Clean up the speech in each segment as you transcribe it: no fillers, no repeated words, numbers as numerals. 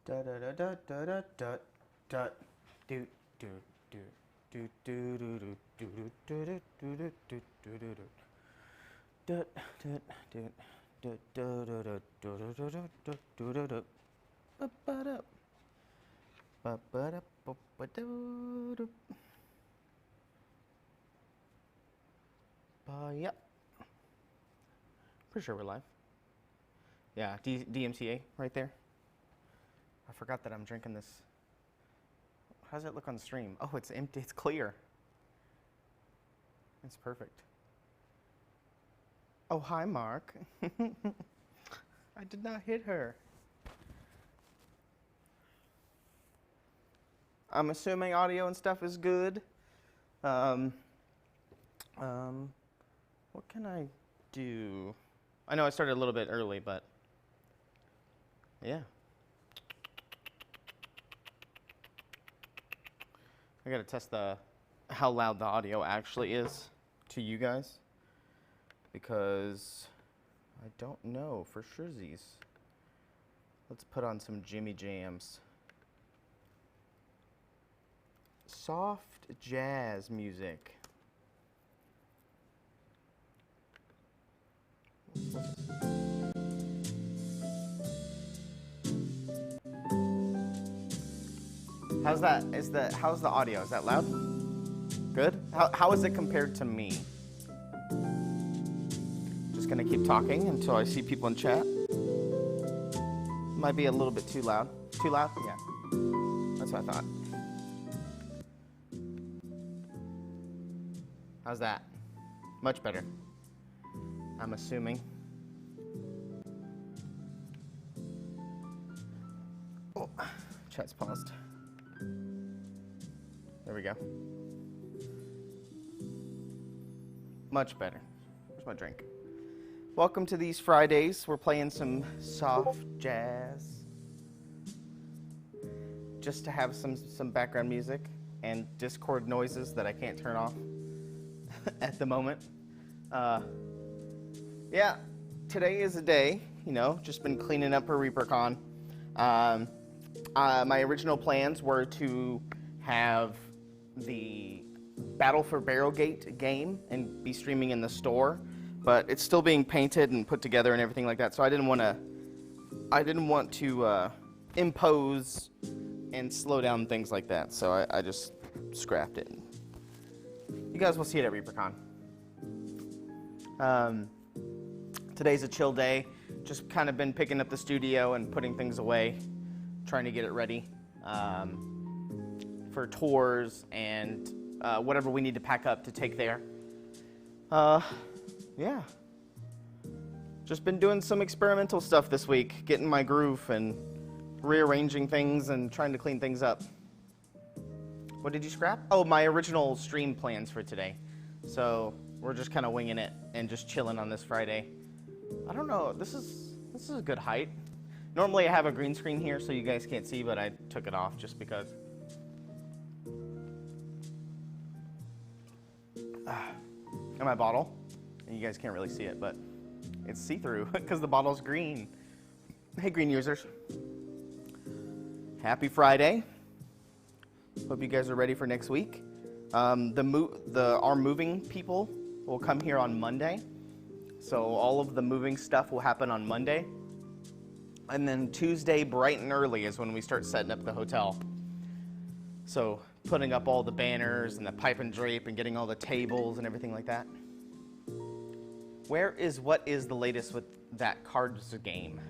Da da da da da da da da do do do do do do do do do do do do do do do do. Da da da da da da da da da da da da da. Ba ba da. Ba ba da ba ba do do. Yeah. Pretty sure we're live. Yeah, DMCA right there. I forgot that I'm drinking this. How does it look on the stream? Oh, it's empty. It's clear. It's perfect. Oh, hi, Mark. I did not hit her. I'm assuming audio and stuff is good. What can I do? I know I started a little bit early, but yeah. I gotta test how loud the audio actually is to you guys, because I don't know for surezies. Let's put on some Jimmy Jams. Soft jazz music. How's the audio? Is that loud? Good? How is it compared to me? Just gonna keep talking until I see people in chat. Might be a little bit too loud. Too loud? Yeah. That's what I thought. How's that? Much better, I'm assuming. Oh, chat's paused. There we go. Much better. Where's my drink? Welcome to these Fridays. We're playing some soft jazz. Just to have some background music and Discord noises that I can't turn off at the moment. Yeah, today is a day, just been cleaning up for ReaperCon. My original plans were to have the Battle for Barrowgate game and be streaming in the store, but it's still being painted and put together and everything like that, so I didn't want to impose and slow down things like that, so I just scrapped it. You guys will see it at ReaperCon. Today's a chill day. Just kind of been picking up the studio and putting things away, trying to get it ready for tours and whatever we need to pack up to take there. Yeah. Just been doing some experimental stuff this week, getting my groove and rearranging things and trying to clean things up. What did you scrap? Oh, my original stream plans for today. So we're just kind of winging it and just chilling on this Friday. I don't know, this is a good height. Normally I have a green screen here so you guys can't see, but I took it off just because. And my bottle, and you guys can't really see it, but it's see-through because the bottle's green. Hey, green users. Happy Friday. Hope you guys are ready for next week. Our moving people will come here on Monday. So all of the moving stuff will happen on Monday. And then Tuesday, bright and early, is when we start setting up the hotel. So putting up all the banners and the pipe and drape and getting all the tables and everything like that. What is the latest with that cards game?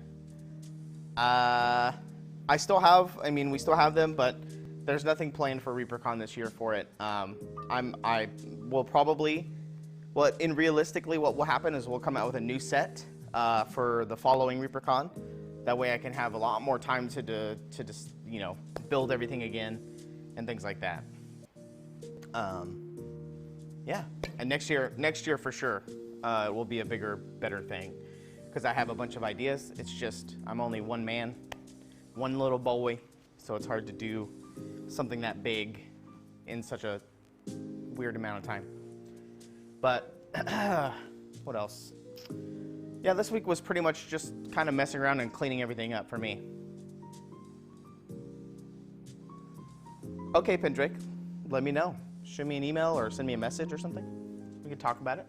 We still have them, but there's nothing planned for ReaperCon this year for it. Realistically, what will happen is we'll come out with a new set for the following ReaperCon. That way I can have a lot more time to just, build everything again and things like that. Yeah, and next year for sure, it will be a bigger, better thing. Because I have a bunch of ideas. It's just, I'm only one man, one little boy, so it's hard to do something that big in such a weird amount of time. But what else? Yeah, this week was pretty much just kind of messing around and cleaning everything up for me. Okay, Pendrick, let me know. Shoot me an email or send me a message or something. We can talk about it.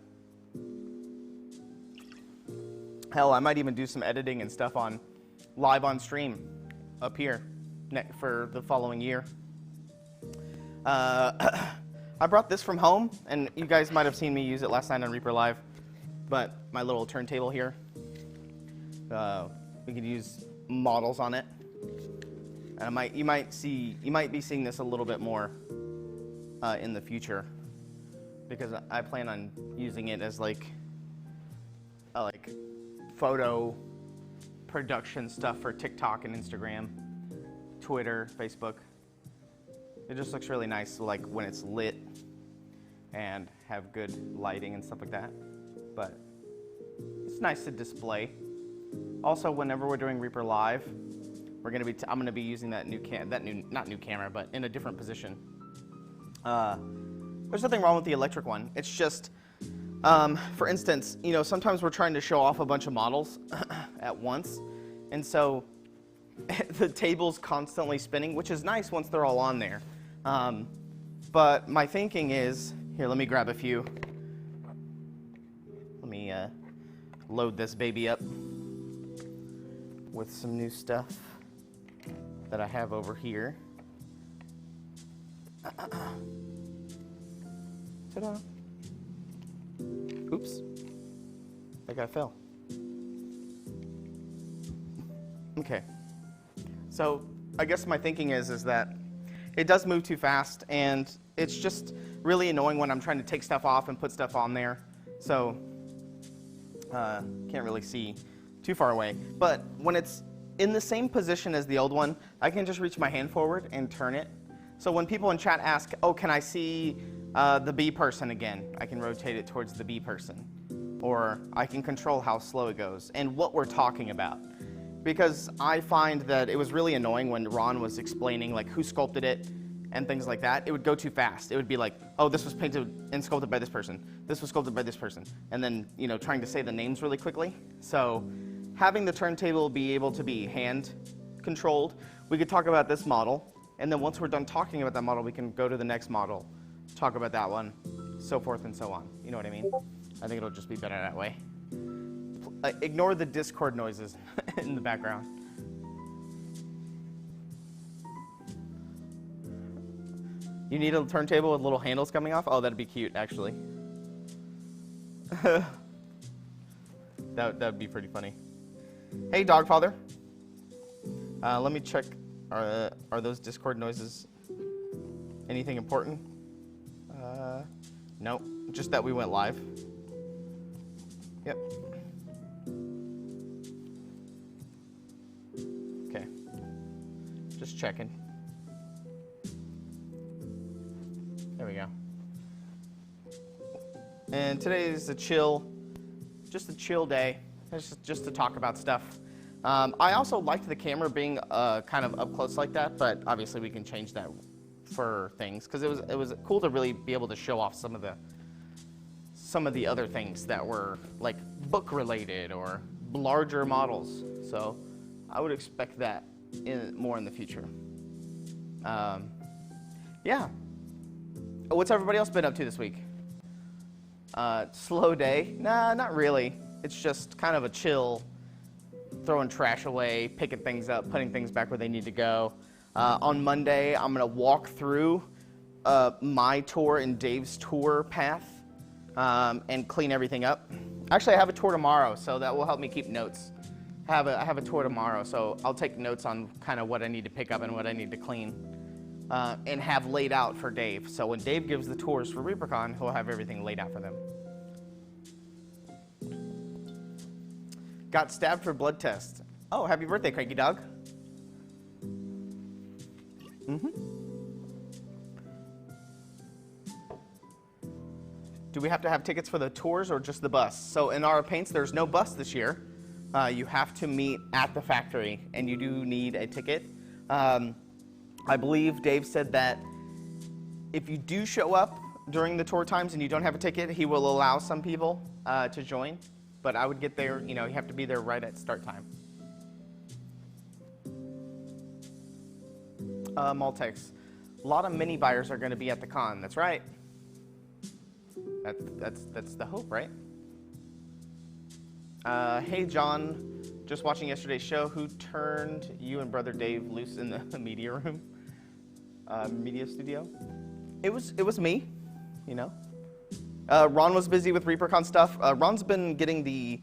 Hell, I might even do some editing and stuff on live on stream up here for the following year. I brought this from home, and you guys might have seen me use it last night on Reaper Live, but my little turntable here, we could use models on it. And you might be seeing this a little bit more in the future, because I plan on using it as like photo production stuff for TikTok and Instagram, Twitter, Facebook. It just looks really nice, like when it's lit and have good lighting and stuff like that. But it's nice to display. Also, whenever we're doing Reaper Live, I'm gonna be using that not new camera, but in a different position. There's nothing wrong with the electric one. It's just, for instance, sometimes we're trying to show off a bunch of models at once, and so the table's constantly spinning, which is nice once they're all on there. But my thinking is, here, let me grab a few. Let me load this baby up with some new stuff that I have over here. Ta-da. Oops. That guy fell. Okay. So I guess my thinking is that it does move too fast, and it's just really annoying when I'm trying to take stuff off and put stuff on there. So can't really see too far away. But when it's in the same position as the old one, I can just reach my hand forward and turn it. So when people in chat ask, oh, can I see the bee person again? I can rotate it towards the bee person. Or I can control how slow it goes and what we're talking about. Because I find that it was really annoying when Ron was explaining like who sculpted it and things like that. It would go too fast. It would be like, oh, this was painted and sculpted by this person. This was sculpted by this person. And then, trying to say the names really quickly. So having the turntable be able to be hand controlled, we could talk about this model. And then once we're done talking about that model, we can go to the next model, talk about that one, so forth and so on. You know what I mean? I think it'll just be better that way. Ignore the Discord noises in the background. You need a turntable with little handles coming off? Oh, that'd be cute, actually. That would be pretty funny. Hey, Dogfather. Let me check. Are those Discord noises anything important? Nope. Just that we went live. Yep. Okay. Just checking. There we go. And today is just a chill day. It's just to talk about stuff. I also liked the camera being kind of up close like that, but obviously we can change that for things because it was cool to really be able to show off some of the other things that were like book related or larger models. So I would expect that more in the future. Yeah. What's everybody else been up to this week? Slow day? Nah, not really. It's just kind of a chill, throwing trash away, picking things up, putting things back where they need to go. On Monday, I'm going to walk through my tour and Dave's tour path and clean everything up. Actually, I have a tour tomorrow, so that will help me keep notes. I have a tour tomorrow, so I'll take notes on kind of what I need to pick up and what I need to clean and have laid out for Dave. So when Dave gives the tours for ReaperCon, he'll have everything laid out for them. Got stabbed for blood test. Oh, happy birthday, Cranky Dog. Do we have to have tickets for the tours or just the bus? So in our paints, there's no bus this year. You have to meet at the factory, and you do need a ticket. I believe Dave said that if you do show up during the tour times and you don't have a ticket, he will allow some people to join. But I would get there, you have to be there right at start time. Maltex. A lot of mini buyers are going to be at the con. That's right. That's the hope, right? Hey, John. Just watching yesterday's show. Who turned you and Brother Dave loose in the media room? Media studio? It was me, you know. Ron was busy with ReaperCon stuff. Ron's been getting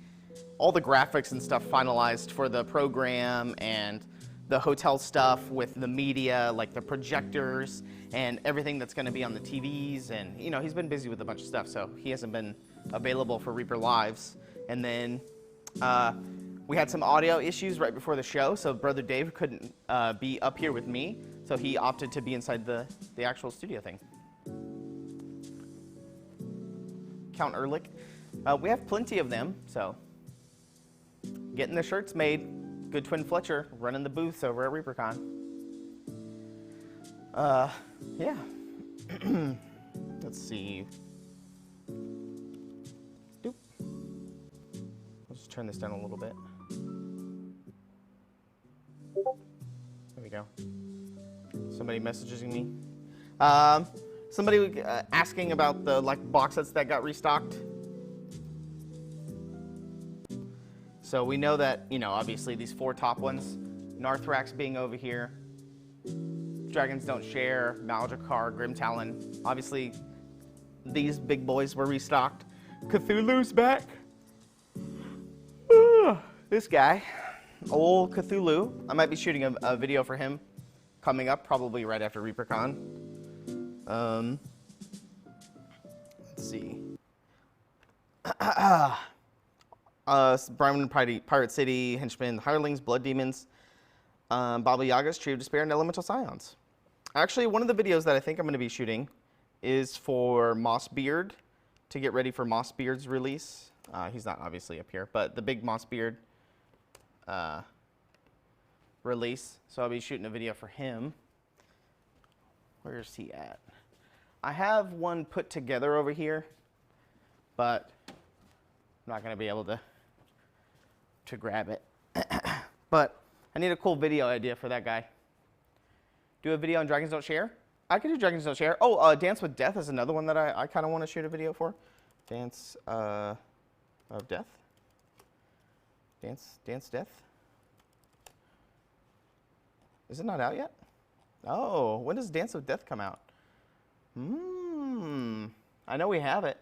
all the graphics and stuff finalized for the program and the hotel stuff with the media, like the projectors and everything that's going to be on the TVs. And, you know, he's been busy with a bunch of stuff, so he hasn't been available for Reaper Lives. And then we had some audio issues right before the show, so Brother Dave couldn't be up here with me, so he opted to be inside the actual studio thing. Count Ehrlich. We have plenty of them, so getting the shirts made. Good Twin Fletcher running the booths over at ReaperCon. Yeah. Let's see. Doop. Let's just turn this down a little bit. There we go. Somebody messaging me. Somebody asking about the box sets that got restocked. So we know that, you know, obviously these 4 top ones, Narthrax being over here, Dragons Don't Share, Maldrakkar, Grim Talon. Obviously, these big boys were restocked. Cthulhu's back. This guy, old Cthulhu. I might be shooting a video for him coming up, probably right after ReaperCon. Let's see. Brian Pirate City, Henchmen, Hirelings, Blood Demons, Baba Yaga's Tree of Despair, and Elemental Scions. Actually, one of the videos that I think I'm going to be shooting is for Mossbeard, to get ready for Mossbeard's release. He's not obviously up here, but the big Mossbeard release. So I'll be shooting a video for him. Where is he at? I have one put together over here, but I'm not going to be able to grab it. But I need a cool video idea for that guy. Do a video on Dragons Don't Share? I could do Dragons Don't Share. Oh, Dance with Death is another one that I kind of want to shoot a video for. Dance of Death? Dance Death? Is it not out yet? Oh, when does Dance of Death come out? I know we have it.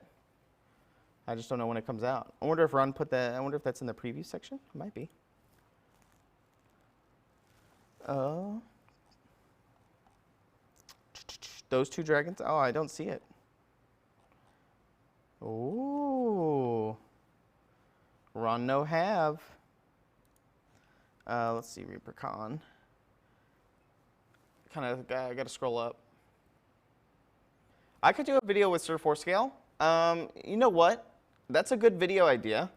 I just don't know when it comes out. I wonder if Ron put that. I wonder if that's in the preview section. It might be. Those 2 dragons. Oh, I don't see it. Oh, Ron no have. Let's see, ReaperCon. I got to scroll up. I could do a video with Sir Forescale. You know what? That's a good video idea.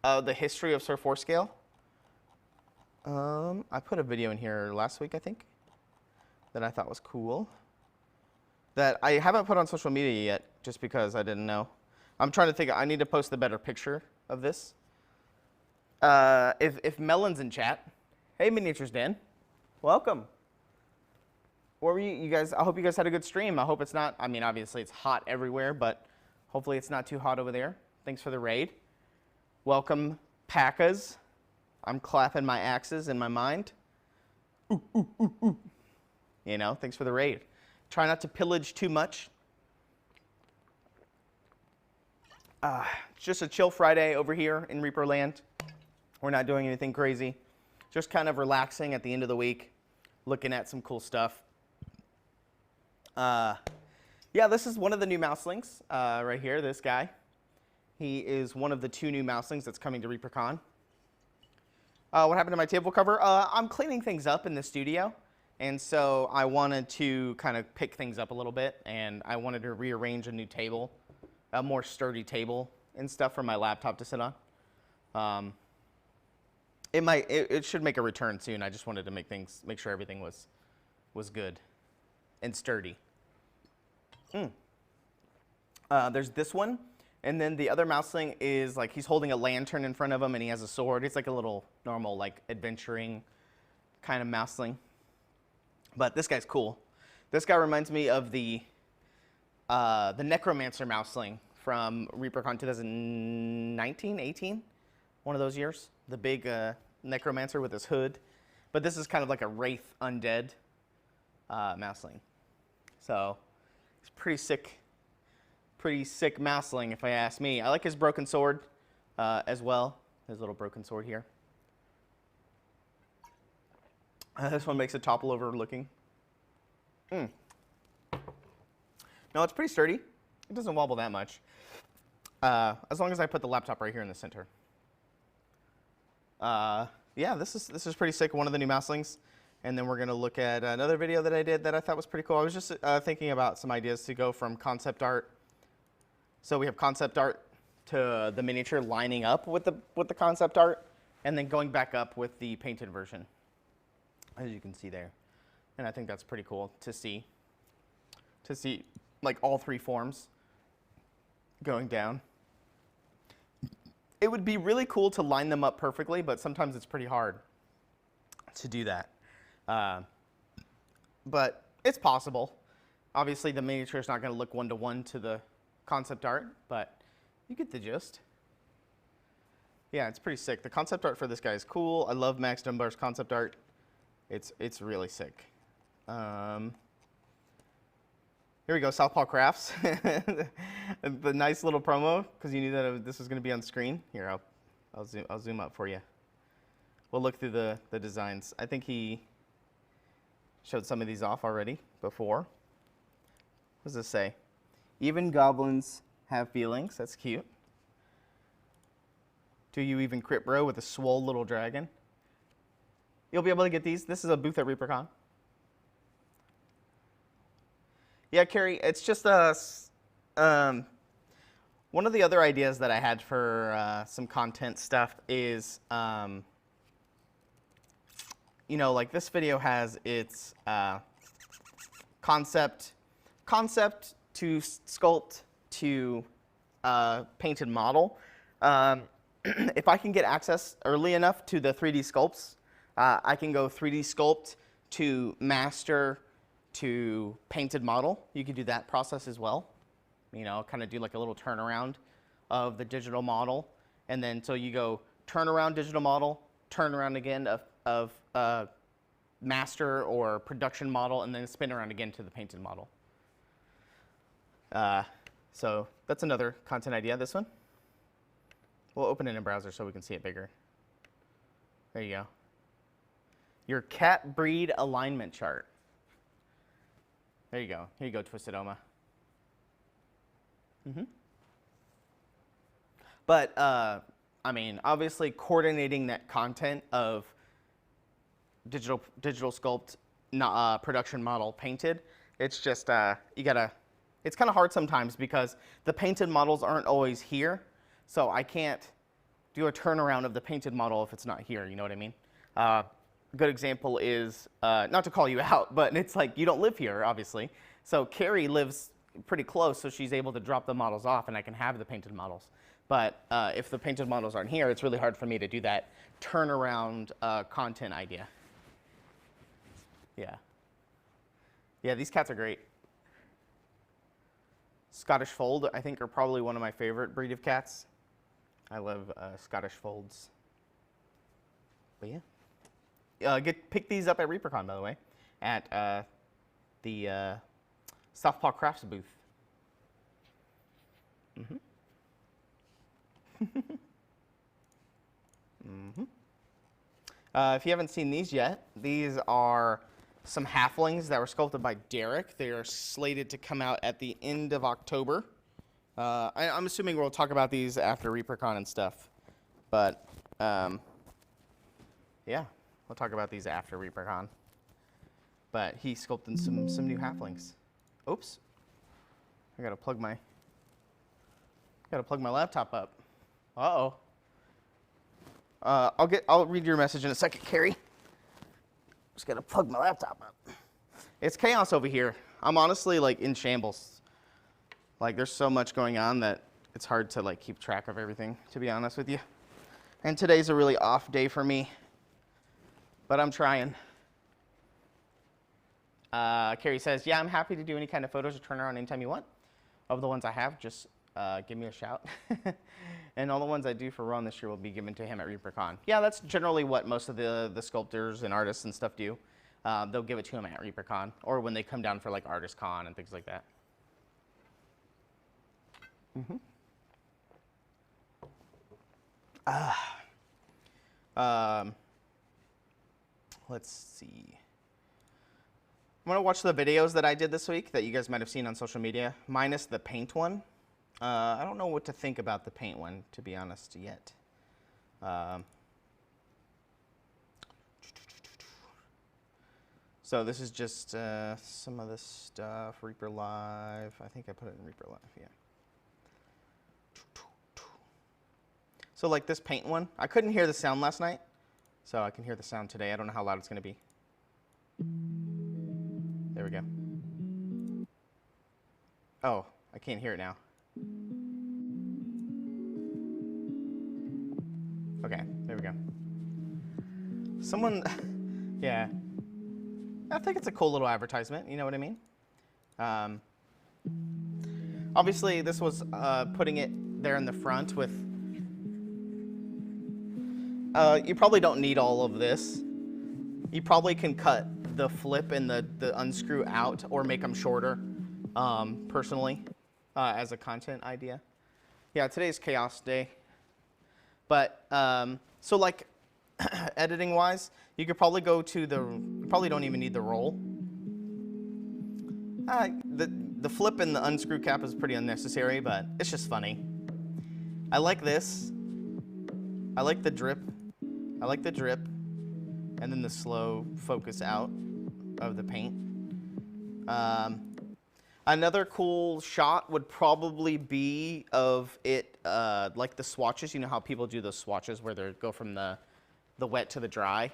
The history of Sir Forescale. I put a video in here last week, I think, that I thought was cool. That I haven't put on social media yet, just because I didn't know. I'm trying to think. I need to post a better picture of this. If Melon's in chat, hey Miniatures Dan, welcome. What were you guys? I hope you guys had a good stream. I hope it's not. I mean, obviously it's hot everywhere, but hopefully it's not too hot over there. Thanks for the raid. Welcome, Packas. I'm clapping my axes in my mind. Ooh, ooh, ooh, ooh. You know, thanks for the raid. Try not to pillage too much. It's just a chill Friday over here in ReaperLand. We're not doing anything crazy. Just kind of relaxing at the end of the week, looking at some cool stuff. Yeah, this is one of the new Mouselings right here, this guy. He is one of the 2 new Mouselings that's coming to ReaperCon. What happened to my table cover? I'm cleaning things up in the studio, and so I wanted to kind of pick things up a little bit, and I wanted to rearrange a new table, a more sturdy table and stuff for my laptop to sit on. It should make a return soon. I just wanted to make sure everything was good and sturdy. There's this one, and then the other Mouseling is like he's holding a lantern in front of him, and he has a sword. It's like a little normal like adventuring kind of Mouseling. But this guy's cool. This guy reminds me of the Necromancer mouseling from ReaperCon 2019, 18, one of those years. The big Necromancer with his hood. But this is kind of like a Wraith Undead mouseling. So it's pretty sick mouseling if I ask me. I like his broken sword as well. His little broken sword here. This one makes it topple over looking. No, it's pretty sturdy. It doesn't wobble that much. As long as I put the laptop right here in the center. Yeah, this is pretty sick. One of the new mouselings. And then we're going to look at another video that I did that I thought was pretty cool. I was just thinking about some ideas to go from concept art. So we have concept art to the miniature lining up with the concept art, and then going back up with the painted version, as you can see there. And I think that's pretty cool to see like all three forms going down. It would be really cool to line them up perfectly, but sometimes it's pretty hard to do that. But it's possible. Obviously, the miniature is not going to look one-to-one to the concept art, but you get the gist. Yeah, it's pretty sick. The concept art for this guy is cool. I love Max Dunbar's concept art. It's really sick. Here we go, Southpaw Crafts. The nice little promo, because you knew that this was going to be on screen. Here, I'll zoom up for you. We'll look through the designs. I think he showed some of these off already before. What does this say? Even goblins have feelings. That's cute. Do you even crit bro with a swole little dragon? You'll be able to get these. This is a booth at ReaperCon. Yeah, Carrie, it's just one of the other ideas that I had for some content stuff is, you know, like this video has its concept to sculpt to painted model. If I can get access early enough to the 3D sculpts, I can go 3D sculpt to master to painted model. You could do that process as well. You know, kind of do like a little turnaround of the digital model. And then so you go turnaround digital model, turnaround again of master or production model, and then spin around again to the painted model. So that's another content idea, this one. We'll open it in browser so we can see it bigger. There you go. Your cat breed alignment chart. There you go. Here you go, Twisted Oma. But, I mean, obviously coordinating that content of digital sculpt, production model, painted, it's just, you gotta, it's kind of hard sometimes because the painted models aren't always here. So I can't do a turnaround of the painted model if it's not here, you know what I mean? A good example is, not to call you out, but it's like you don't live here, obviously. So Carrie lives pretty close, so she's able to drop the models off and I can have the painted models. But if the painted models aren't here, it's really hard for me to do that turnaround content idea. Yeah. Yeah, these cats are great. Scottish Fold, I think, are probably one of my favorite breed of cats. I love Scottish Folds. But yeah. Pick these up at ReaperCon, by the way, at the Southpaw Crafts booth. If you haven't seen these yet, these are some halflings that were sculpted by Derek. They are slated to come out at the end of October. I'm assuming we'll talk about these after ReaperCon and stuff. But, yeah, we'll talk about these after ReaperCon. But he sculpted some new halflings. Oops. I gotta plug my laptop up. Uh-oh. I'll read your message in a second, Carrie. Just gotta plug my laptop up. It's chaos over here. I'm honestly like in shambles. Like there's so much going on that it's hard to like keep track of everything, to be honest with you. And today's a really off day for me, but I'm trying. Carrie says, yeah, I'm happy to do any kind of photos or turn around anytime you want. Of the ones I have, just give me a shout. And all the ones I do for Ron this year will be given to him at ReaperCon. Yeah, that's generally what most of the sculptors and artists and stuff do. They'll give it to him at ReaperCon, or when they come down for like ArtistCon and things like that. Let's see. I'm going to watch the videos that I did this week that you guys might have seen on social media, minus the paint one. I don't know what to think about the paint one, to be honest, yet. So this is just some of this stuff, ReaperLive. I think I put it in ReaperLive, yeah. So like this paint one, I couldn't hear the sound last night, so I can hear the sound today. I don't know how loud it's going to be. There we go. Oh, I can't hear it now. Okay, there we go. Someone, yeah. I think it's a cool little advertisement, you know what I mean? Obviously, this was putting it there in the front with, you probably don't need all of this. You probably can cut the flip and the unscrew out or make them shorter, personally, as a content idea. Yeah, today's chaos day. But, so like, editing wise, you could probably go to you probably don't even need the roll. The flip and the unscrew cap is pretty unnecessary, but it's just funny. I like this. I like the drip. I like the drip. And then the slow focus out of the paint. Another cool shot would probably be of it, like the swatches. You know how people do those swatches where they go from the wet to the dry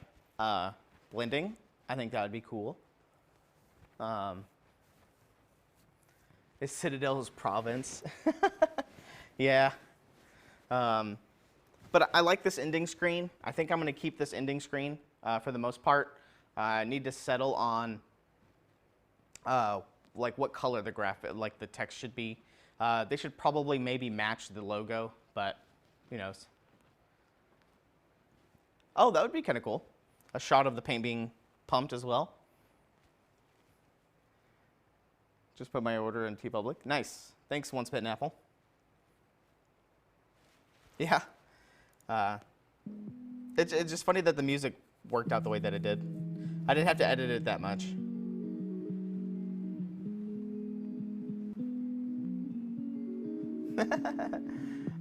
blending. I think that would be cool. Is Citadel's province? Yeah. But I like this ending screen. I think I'm going to keep this ending screen for the most part. I need to settle on like what color the graphic, like the text should be. They should probably maybe match the logo, but who knows? Oh, that would be kind of cool. A shot of the paint being pumped as well. Just put my order in TeePublic. Nice. Thanks, Once Bitten Apple. Yeah. It's just funny that the music worked out the way that it did. I didn't have to edit it that much.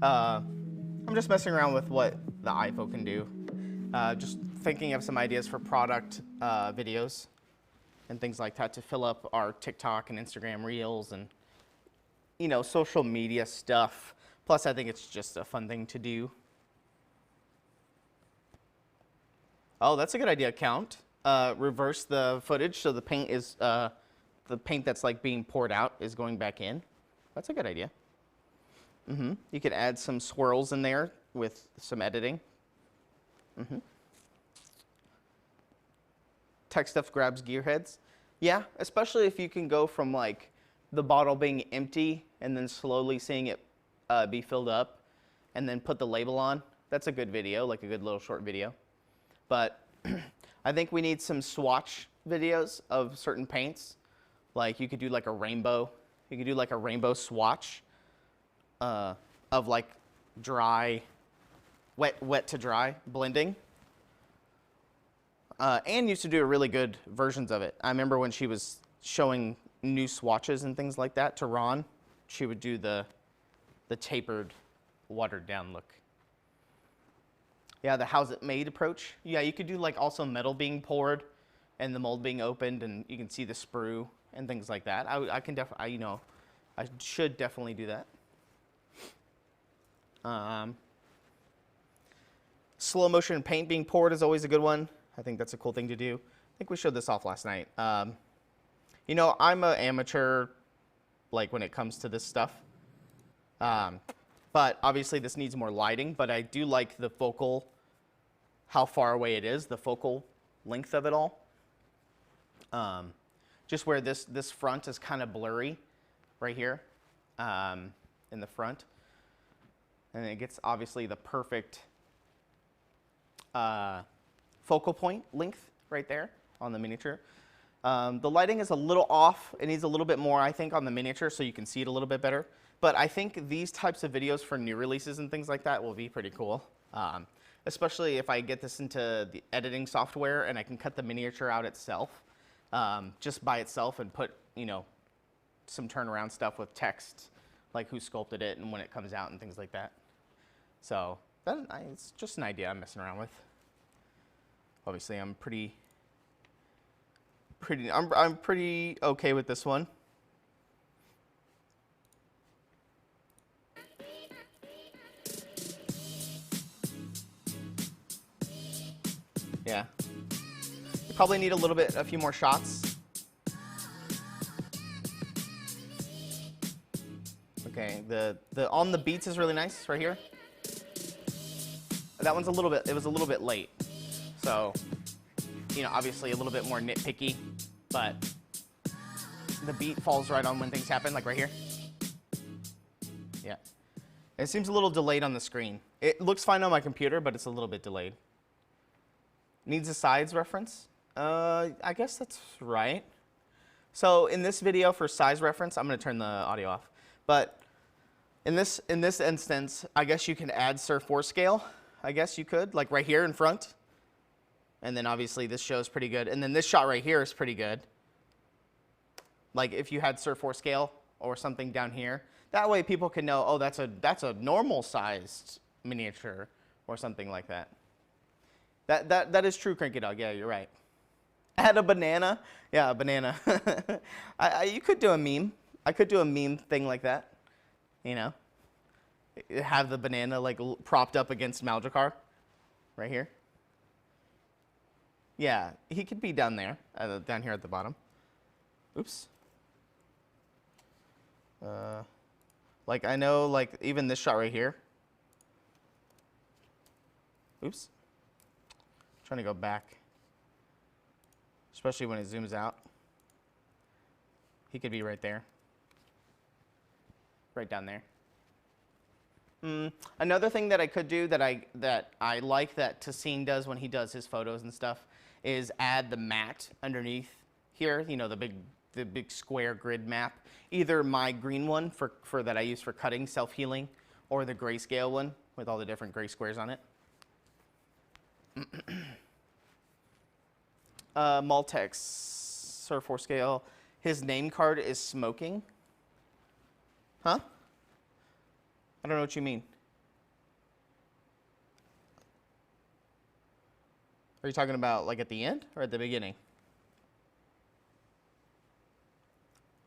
I'm just messing around with what the iPhone can do. Just thinking of some ideas for product videos and things like that to fill up our TikTok and Instagram Reels and, you know, social media stuff. Plus, I think it's just a fun thing to do. Oh, that's a good idea, Count. Reverse the footage so the paint is, the paint that's like being poured out is going back in. That's a good idea. You could add some swirls in there with some editing. Tech stuff grabs gearheads. Yeah, especially if you can go from like the bottle being empty and then slowly seeing it be filled up and then put the label on. That's a good video, like a good little short video. But I think we need some swatch videos of certain paints. Like you could do like a rainbow. You could do like a rainbow swatch of like dry, wet to dry blending. Anne used to do really good versions of it. I remember when she was showing new swatches and things like that to Ron, she would do the tapered, watered down look. Yeah, the how's it made approach. Yeah, you could do like also metal being poured and the mold being opened and you can see the sprue and things like that. I can definitely, you know, I should definitely do that. Slow motion paint being poured is always a good one. I think that's a cool thing to do. I think we showed this off last night. You know, I'm an amateur, like when it comes to this stuff. But obviously this needs more lighting, but I do like the focal, how far away it is, the focal length of it all. just where this front is kind of blurry right here in the front. And it gets obviously the perfect focal point length right there on the miniature. The lighting is a little off. It needs a little bit more, I think, on the miniature so you can see it a little bit better. But I think these types of videos for new releases and things like that will be pretty cool. Especially if I get this into the editing software and I can cut the miniature out itself, just by itself, and put, you know, some turnaround stuff with text, like who sculpted it and when it comes out and things like that. So it's just an idea I'm messing around with. Obviously, I'm pretty okay with this one. Yeah. You probably need a few more shots. Okay, the on the beats is really nice right here. That one's it was a little bit late. So, you know, obviously a little bit more nitpicky, but the beat falls right on when things happen, like right here. Yeah. It seems a little delayed on the screen. It looks fine on my computer, but it's a little bit delayed. Needs a size reference? I guess that's right. So in this video for size reference, I'm going to turn the audio off. But in this instance, I guess you can add Surf 4 scale. I guess you could, like right here in front. And then obviously this shows pretty good. And then this shot right here is pretty good. Like if you had Surf 4 scale or something down here, that way people can know, oh, that's a normal sized miniature or something like that. That is true, Cranky Dog. Yeah, you're right. Add a banana. Yeah, a banana. You could do a meme. I could do a meme thing like that. You know, have the banana like propped up against Maldrakar, right here. Yeah, he could be down there, down here at the bottom. Oops. Like I know, like even this shot right here. Oops. Trying to go back, especially when it zooms out. He could be right there, right down there. Another thing that I could do that I like that Tassine does when he does his photos and stuff is add the matte underneath here. You know, the big square grid map. Either my green one for that I use for cutting, self-healing, or the grayscale one with all the different gray squares on it. Maltex, Surf 4 scale. His name card is smoking. Huh? I don't know what you mean. Are you talking about like at the end or at the beginning?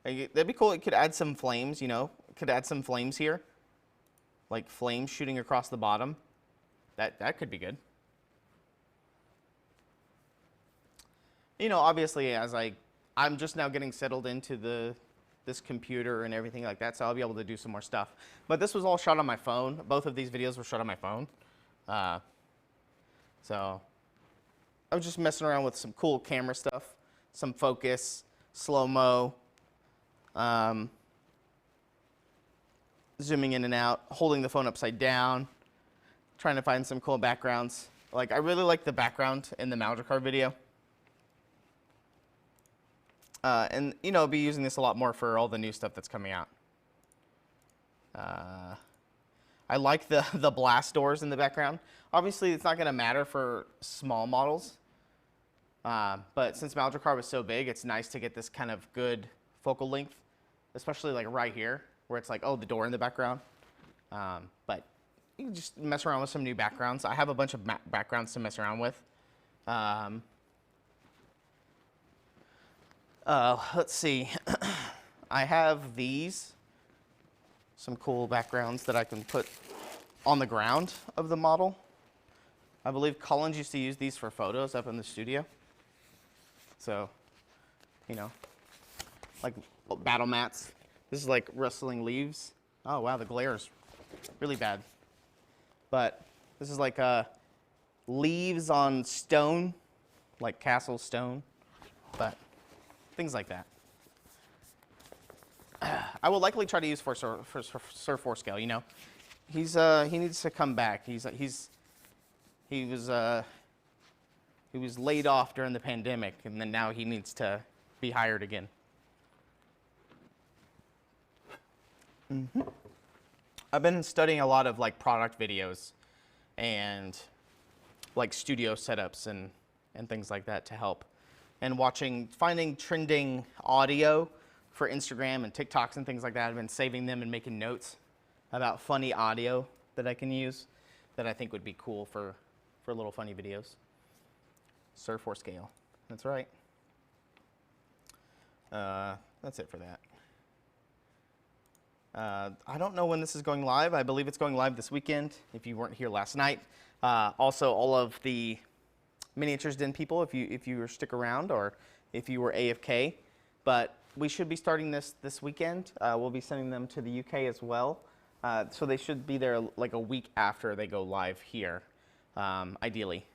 That'd be cool. It could add some flames, you know. It could add some flames here. Like flames shooting across the bottom. That could be good. You know, obviously, as I'm just now getting settled into this computer and everything like that, so I'll be able to do some more stuff. But this was all shot on my phone. Both of these videos were shot on my phone. So I was just messing around with some cool camera stuff, some focus, slow-mo, zooming in and out, holding the phone upside down, trying to find some cool backgrounds. Like, I really like the background in the Maldrakar video. And, you know, be using this a lot more for all the new stuff that's coming out. I like the blast doors in the background. Obviously, it's not going to matter for small models. But since Maldrakar was so big, it's nice to get this kind of good focal length, especially like right here, where it's like, oh, the door in the background. But you can just mess around with some new backgrounds. I have a bunch of backgrounds to mess around with. Let's see. I have these, some cool backgrounds that I can put on the ground of the model. I believe Collins used to use these for photos up in the studio. So, you know, like battle mats. This is like rustling leaves. Oh wow, the glare is really bad. But this is like leaves on stone, like castle stone. But things like that. I will likely try to use for Sir Forescale. You know, he needs to come back. He was laid off during the pandemic, and then now he needs to be hired again. I've been studying a lot of like product videos and like studio setups and things like that to help, and finding trending audio for Instagram and TikToks and things like that. I've been saving them and making notes about funny audio that I can use that I think would be cool for little funny videos. Sir Forescale. That's right. That's it for that. I don't know when this is going live. I believe it's going live this weekend, if you weren't here last night. Also, all of the Miniatures Den people, if you stick around, or if you were AFK. But we should be starting this weekend. We'll be sending them to the UK as well. So they should be there like a week after they go live here, ideally.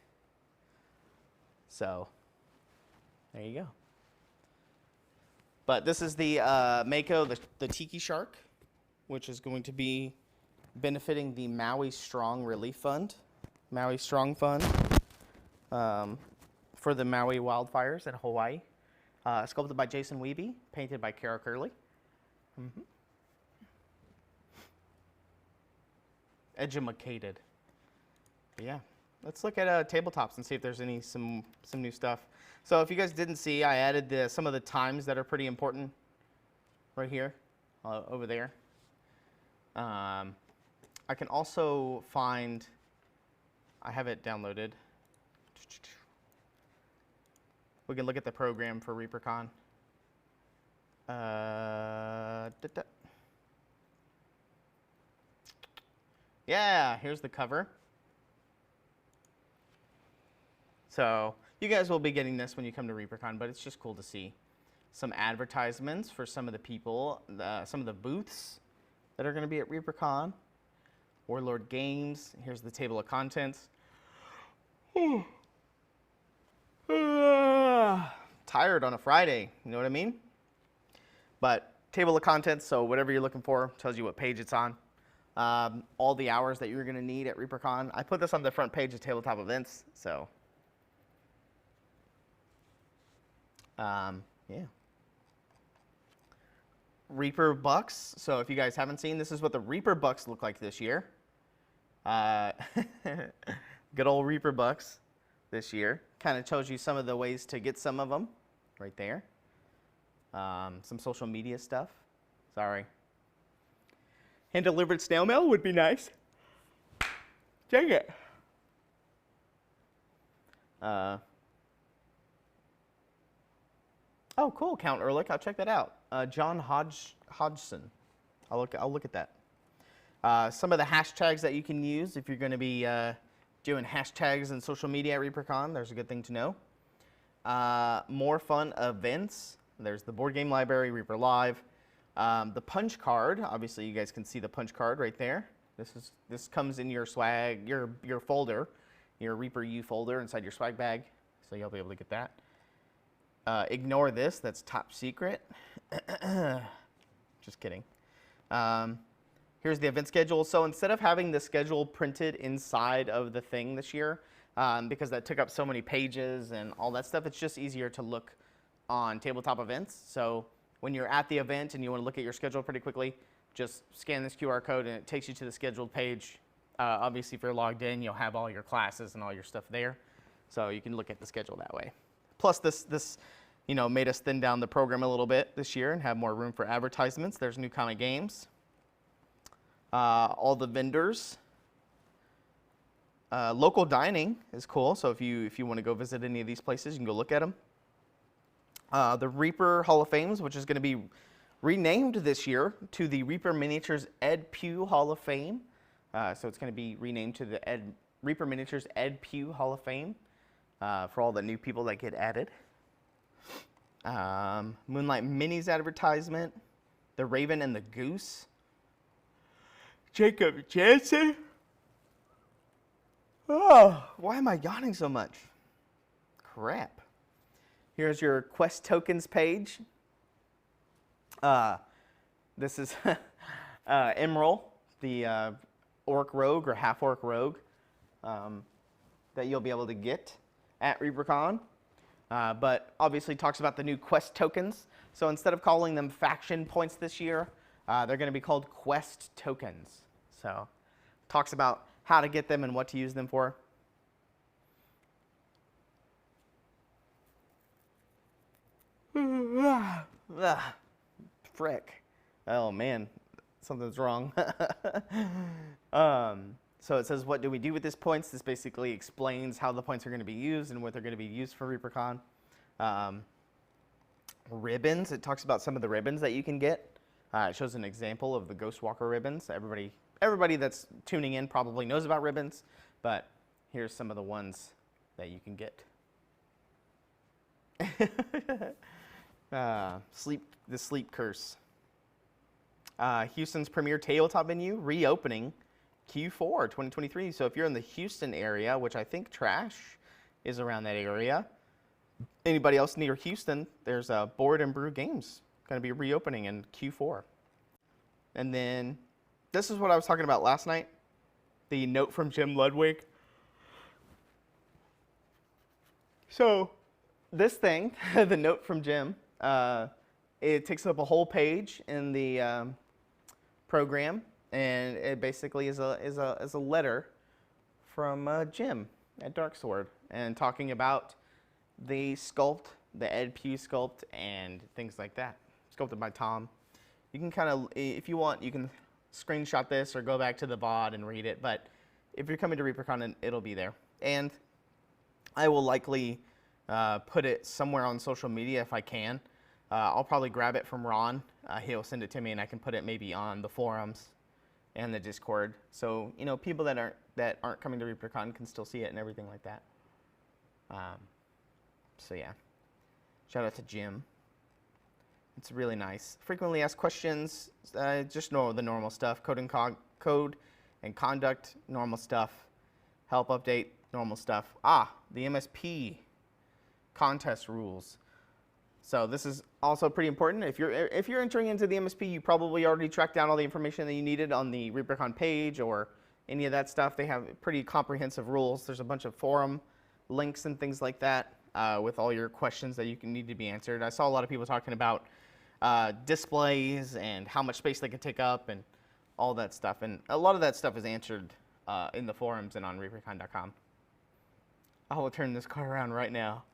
So there you go. But this is the Mako, the Tiki Shark, which is going to be benefiting the Maui Strong Relief Fund, Maui Strong Fund, for the Maui wildfires in Hawaii. Sculpted by Jason Weeby, painted by Kara Curley. Edumacated. Yeah, let's look at tabletops and see if there's some new stuff. So if you guys didn't see, I added some of the times that are pretty important right here, over there. I can also find, I have it downloaded. We can look at the program for ReaperCon. Yeah, here's the cover. So you guys will be getting this when you come to ReaperCon, but it's just cool to see some advertisements for some of the people, some of the booths that are going to be at ReaperCon. Warlord Games. Here's the table of contents. Tired on a Friday, you know what I mean? But table of contents, so whatever you're looking for, tells you what page it's on. All the hours that you're going to need at ReaperCon. I put this on the front page of Tabletop Events, so yeah. Reaper Bucks. So if you guys haven't seen, this is what the Reaper Bucks look like this year. Good old Reaper Bucks this year. Kind of shows you some of the ways to get some of them right there. Some social media stuff. Sorry. Hand-delivered snail mail would be nice. Dang it. Oh, cool, Count Ehrlich. I'll check that out. John Hodgson. I'll look at that. Some of the hashtags that you can use if you're going to be doing hashtags in social media at ReaperCon. There's a good thing to know. More fun events. There's the board game library, ReaperLive. The punch card. Obviously, you guys can see the punch card right there. This comes in your swag, your folder, your Reaper U folder inside your swag bag. So you'll be able to get that. Ignore this. That's top secret. Just kidding. Here's the event schedule. So instead of having the schedule printed inside of the thing this year, because that took up so many pages and all that stuff, it's just easier to look on Tabletop Events. So when you're at the event and you want to look at your schedule pretty quickly, just scan this QR code and it takes you to the scheduled page. Obviously, if you're logged in, you'll have all your classes and all your stuff there. So you can look at the schedule that way. Plus, this made us thin down the program a little bit this year and have more room for advertisements. There's new comic games. All the vendors. Local dining is cool. So if you want to go visit any of these places, you can go look at them. The Reaper Hall of Fames, which is going to be renamed this year to the Reaper Miniatures Ed Pugh Hall of Fame. So it's going to be renamed to the Reaper Miniatures Ed Pugh Hall of Fame for all the new people that get added. Moonlight Minis advertisement. The Raven and the Goose. Jacob Jansen. Oh, why am I yawning so much? Crap. Here's your quest tokens page. This is Emerald, the orc rogue or half orc rogue that you'll be able to get at ReaperCon. But obviously talks about the new quest tokens. So instead of calling them faction points this year, they're going to be called quest tokens. So talks about how to get them and what to use them for. Frick. Oh man, something's wrong. So it says, what do we do with these points? This basically explains how the points are going to be used and what they're going to be used for ReaperCon. Ribbons, it talks about some of the ribbons that you can get. It shows an example of the Ghostwalker ribbons. Everybody that's tuning in probably knows about ribbons, but here's some of the ones that you can get. The sleep curse. Houston's premier tabletop venue reopening Q4 2023. So if you're in the Houston area, which I think Trash is around that area, anybody else near Houston, there's a Board and Brew Games going to be reopening in Q4. And then this is what I was talking about last night, the note from Jim Ludwig. So this thing, the note from Jim, it takes up a whole page in the program, and it basically is a letter from Jim at Dark Sword, and talking about the sculpt, the Ed Pugh sculpt, and things like that, sculpted by Tom. You can kind of, if you want, you can screenshot this or go back to the VOD and read it, but if you're coming to ReaperCon, it'll be there. And I will likely put it somewhere on social media if I can. I'll probably grab it from Ron. He'll send it to me, and I can put it maybe on the forums and the Discord. So, you know, people that aren't coming to ReaperCon can still see it and everything like that. So yeah, shout out to Jim. It's really nice. Frequently asked questions, just know the normal stuff. Code and conduct, normal stuff. Help update, normal stuff. The MSP contest rules. So this is also pretty important. If you're entering into the MSP, you probably already tracked down all the information that you needed on the ReaperCon page or any of that stuff. They have pretty comprehensive rules. There's a bunch of forum links and things like that with all your questions that you need to be answered. I saw a lot of people talking about displays and how much space they can take up and all that stuff. And a lot of that stuff is answered in the forums and on reapercon.com. I will turn this car around right now.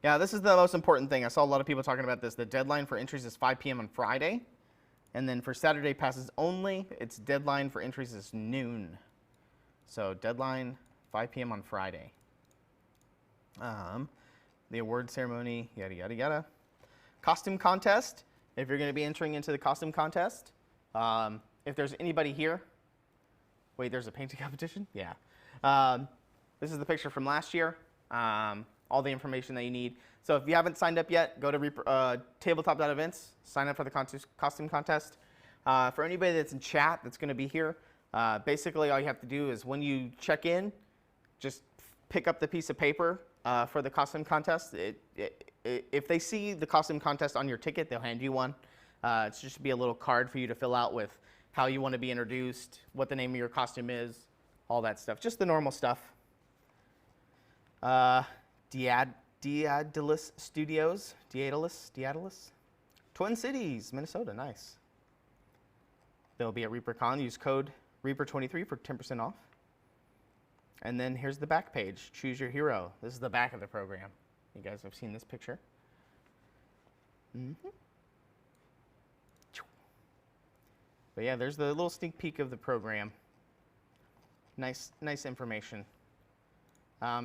Yeah, this is the most important thing. I saw a lot of people talking about this. The deadline for entries is 5 p.m. on Friday. And then for Saturday passes only, its deadline for entries is noon. So deadline 5 p.m. on Friday. The award ceremony, yada, yada, yada. Costume contest. If you're going to be entering into the costume contest, if there's anybody here, wait, there's a painting competition? Yeah. This is the picture from last year. All the information that you need. So if you haven't signed up yet, go to tabletop.events, sign up for the costume contest. For anybody that's in chat that's going to be here, basically all you have to do is when you check in, just pick up the piece of paper for the costume contest. If they see the costume contest on your ticket, they'll hand you one. It's just be a little card for you to fill out with how you want to be introduced, what the name of your costume is, all that stuff. Just the normal stuff. Diadalis Studios, Diadalis, Twin Cities, Minnesota, nice. They'll be at ReaperCon. Use code Reaper23 for 10% off. And then here's the back page. Choose your hero. This is the back of the program. You guys have seen this picture. But yeah, there's the little sneak peek of the program. Nice information.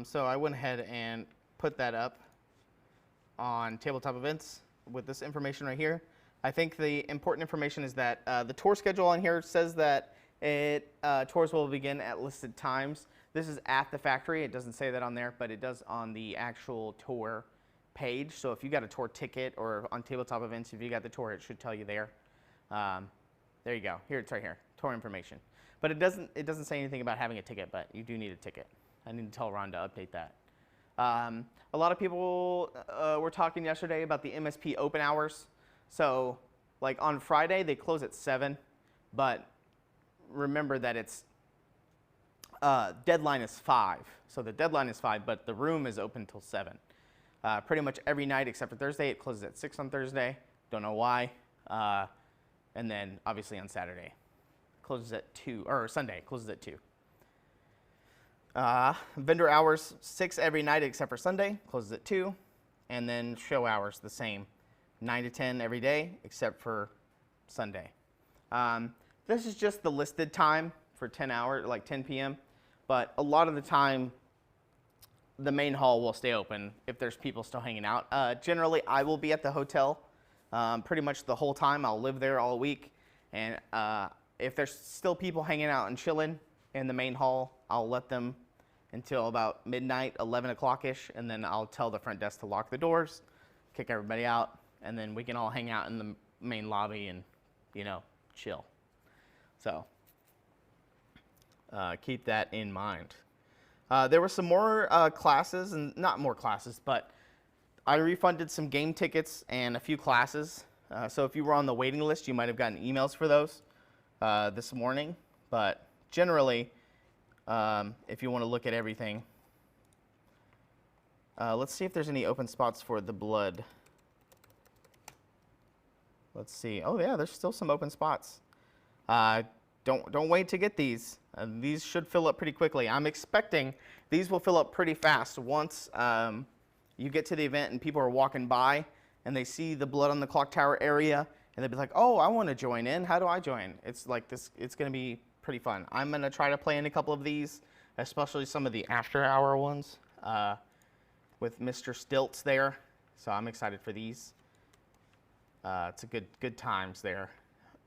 So I went ahead and put that up on tabletop events with this information right here. I think the important information is that the tour schedule on here says that tours will begin at listed times. This is at the factory. It doesn't say that on there, but it does on the actual tour page. So if you got a tour ticket or on tabletop events, if you got the tour, it should tell you there. There you go. Here, it's right here. Tour information. But it doesn't say anything about having a ticket, but you do need a ticket. I need to tell Ron to update that. A lot of people were talking yesterday about the MSP open hours. So like on Friday, they close at 7, but remember that it's deadline is 5. So the deadline is 5, but the room is open until 7. Pretty much every night except for Thursday. It closes at 6 on Thursday. Don't know why. And then obviously on Saturday, closes at 2, or Sunday, closes at 2. Vendor hours, 6 every night except for Sunday, closes at 2. And then show hours, the same. 9 to 10 every day except for Sunday. This is just the listed time for 10 hours, like 10 p.m. But a lot of the time, the main hall will stay open if there's people still hanging out. Generally, I will be at the hotel pretty much the whole time. I'll live there all week. And if there's still people hanging out and chilling in the main hall, I'll let them until about midnight, 11 o'clock-ish, and then I'll tell the front desk to lock the doors, kick everybody out, and then we can all hang out in the main lobby and, chill. So keep that in mind. There were some more classes, and not more classes, but I refunded some game tickets and a few classes. So if you were on the waiting list, you might have gotten emails for those this morning. But generally, if you want to look at everything, let's see if there's any open spots for the blood. Let's see. Oh yeah, there's still some open spots. Don't wait to get these. These should fill up pretty quickly. I'm expecting these will fill up pretty fast once you get to the event and people are walking by and they see the blood on the clock tower area and they'll be like, oh, I want to join in. How do I join? It's like this. It's going to be pretty fun. I'm going to try to play in a couple of these, especially some of the after hour ones with Mr. Stilts there. So I'm excited for these. It's a good times there.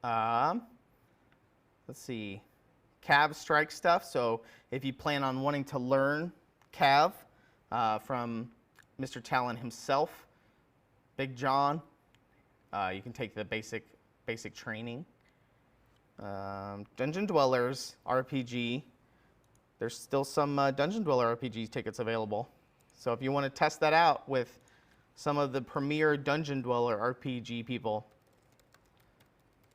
Let's see, Cav strike stuff. So if you plan on wanting to learn Cav from Mr. Talon himself, Big John, you can take the basic training. Dungeon Dwellers RPG. There's still some Dungeon Dweller RPG tickets available. So if you want to test that out with some of the premier Dungeon Dweller RPG people.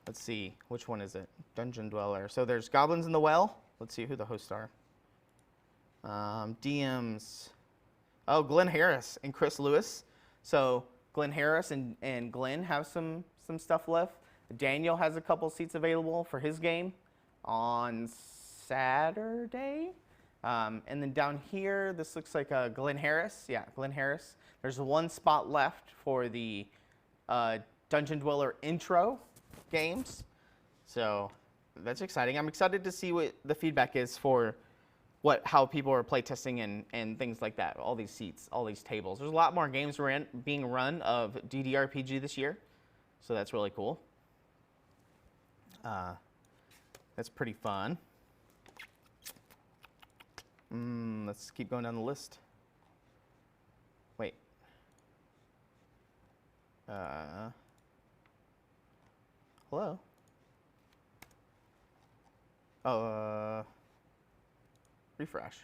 Let's see, which one is it? Dungeon Dweller. So there's Goblins in the Well. Let's see who the hosts are. DMs. Oh, Glenn Harris and Chris Lewis. So Glenn Harris and Glenn have some stuff left. Daniel has a couple seats available for his game on Saturday. And then down here, this looks like Glenn Harris. Yeah, Glenn Harris. There's one spot left for the Dungeon Dweller intro games. So that's exciting. I'm excited to see what the feedback is for how people are playtesting and things like that. All these seats, all these tables. There's a lot more games being run of DDRPG this year. So that's really cool. That's pretty fun. Let's keep going down the list. Wait. Hello? Oh, refresh.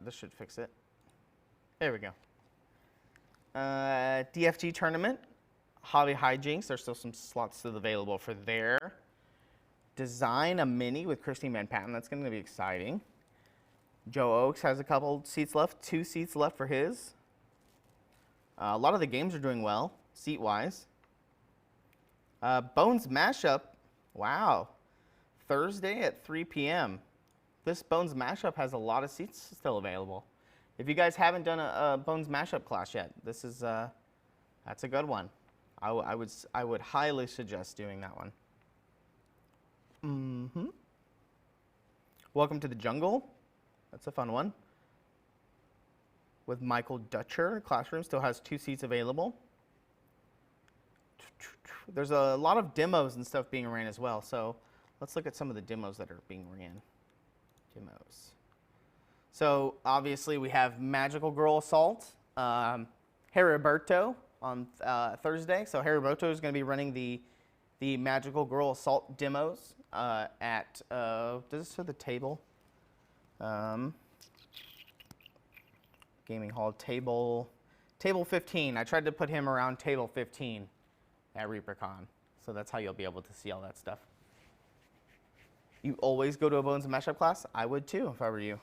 This should fix it. There we go. DFG tournament. Hobby Hijinks. There's still some slots still available for there. Design a mini with Christine Van Patten. That's going to be exciting. Joe Oakes has a couple seats left. 2 seats left for his. A lot of the games are doing well, seat-wise. Bones Mashup. Wow. Thursday at 3 p.m. This Bones Mashup has a lot of seats still available. If you guys haven't done a Bones Mashup class yet, this is that's a good one. I would highly suggest doing that one. Welcome to the Jungle. That's a fun one. With Michael Dutcher. Classroom still has 2 seats available. There's a lot of demos and stuff being ran as well. So let's look at some of the demos that are being ran. Demos. So obviously we have Magical Girl Assault. Heriberto on Thursday. So Heriberto is going to be running the Magical Girl Assault demos. at, does it show the table? Gaming hall table 15. I tried to put him around table 15 at ReaperCon. So that's how you'll be able to see all that stuff. You always go to a Bones and Mashup class? I would too if I were you.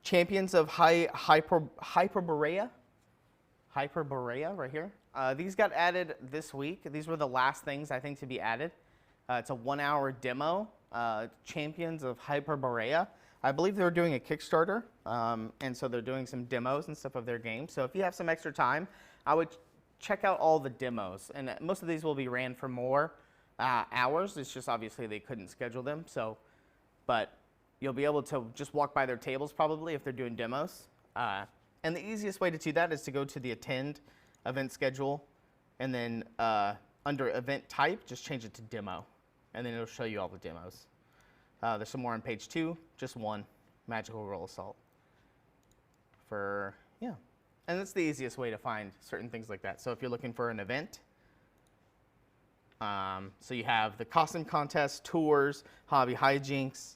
Champions of Hyperborea right here. These got added this week. These were the last things I think to be added. It's a 1-hour demo. Champions of Hyperborea. I believe they were doing a Kickstarter, and so they're doing some demos and stuff of their game. So if you have some extra time, I would check out all the demos. And most of these will be ran for more hours. It's just obviously they couldn't schedule them. So, but you'll be able to just walk by their tables probably if they're doing demos. And the easiest way to do that is to go to the attend event schedule, and then under event type, just change it to demo, and then it'll show you all the demos. There's some more on page 2, just one, Magical Roll Assault. Yeah. And that's the easiest way to find certain things like that. So if you're looking for an event, so you have the costume contest, tours, hobby hijinks,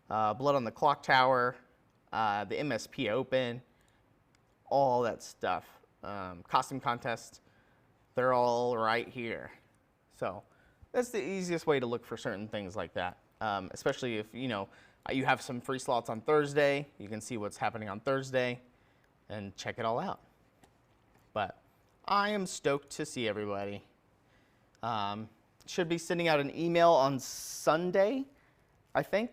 Blood on the Clock Tower, the MSP Open, all that stuff. Costume contest, they're all right here. So that's the easiest way to look for certain things like that. Especially if, you know, you have some free slots on Thursday, you can see what's happening on Thursday and check it all out. But I am stoked to see everybody. Should be sending out an email on Sunday, I think,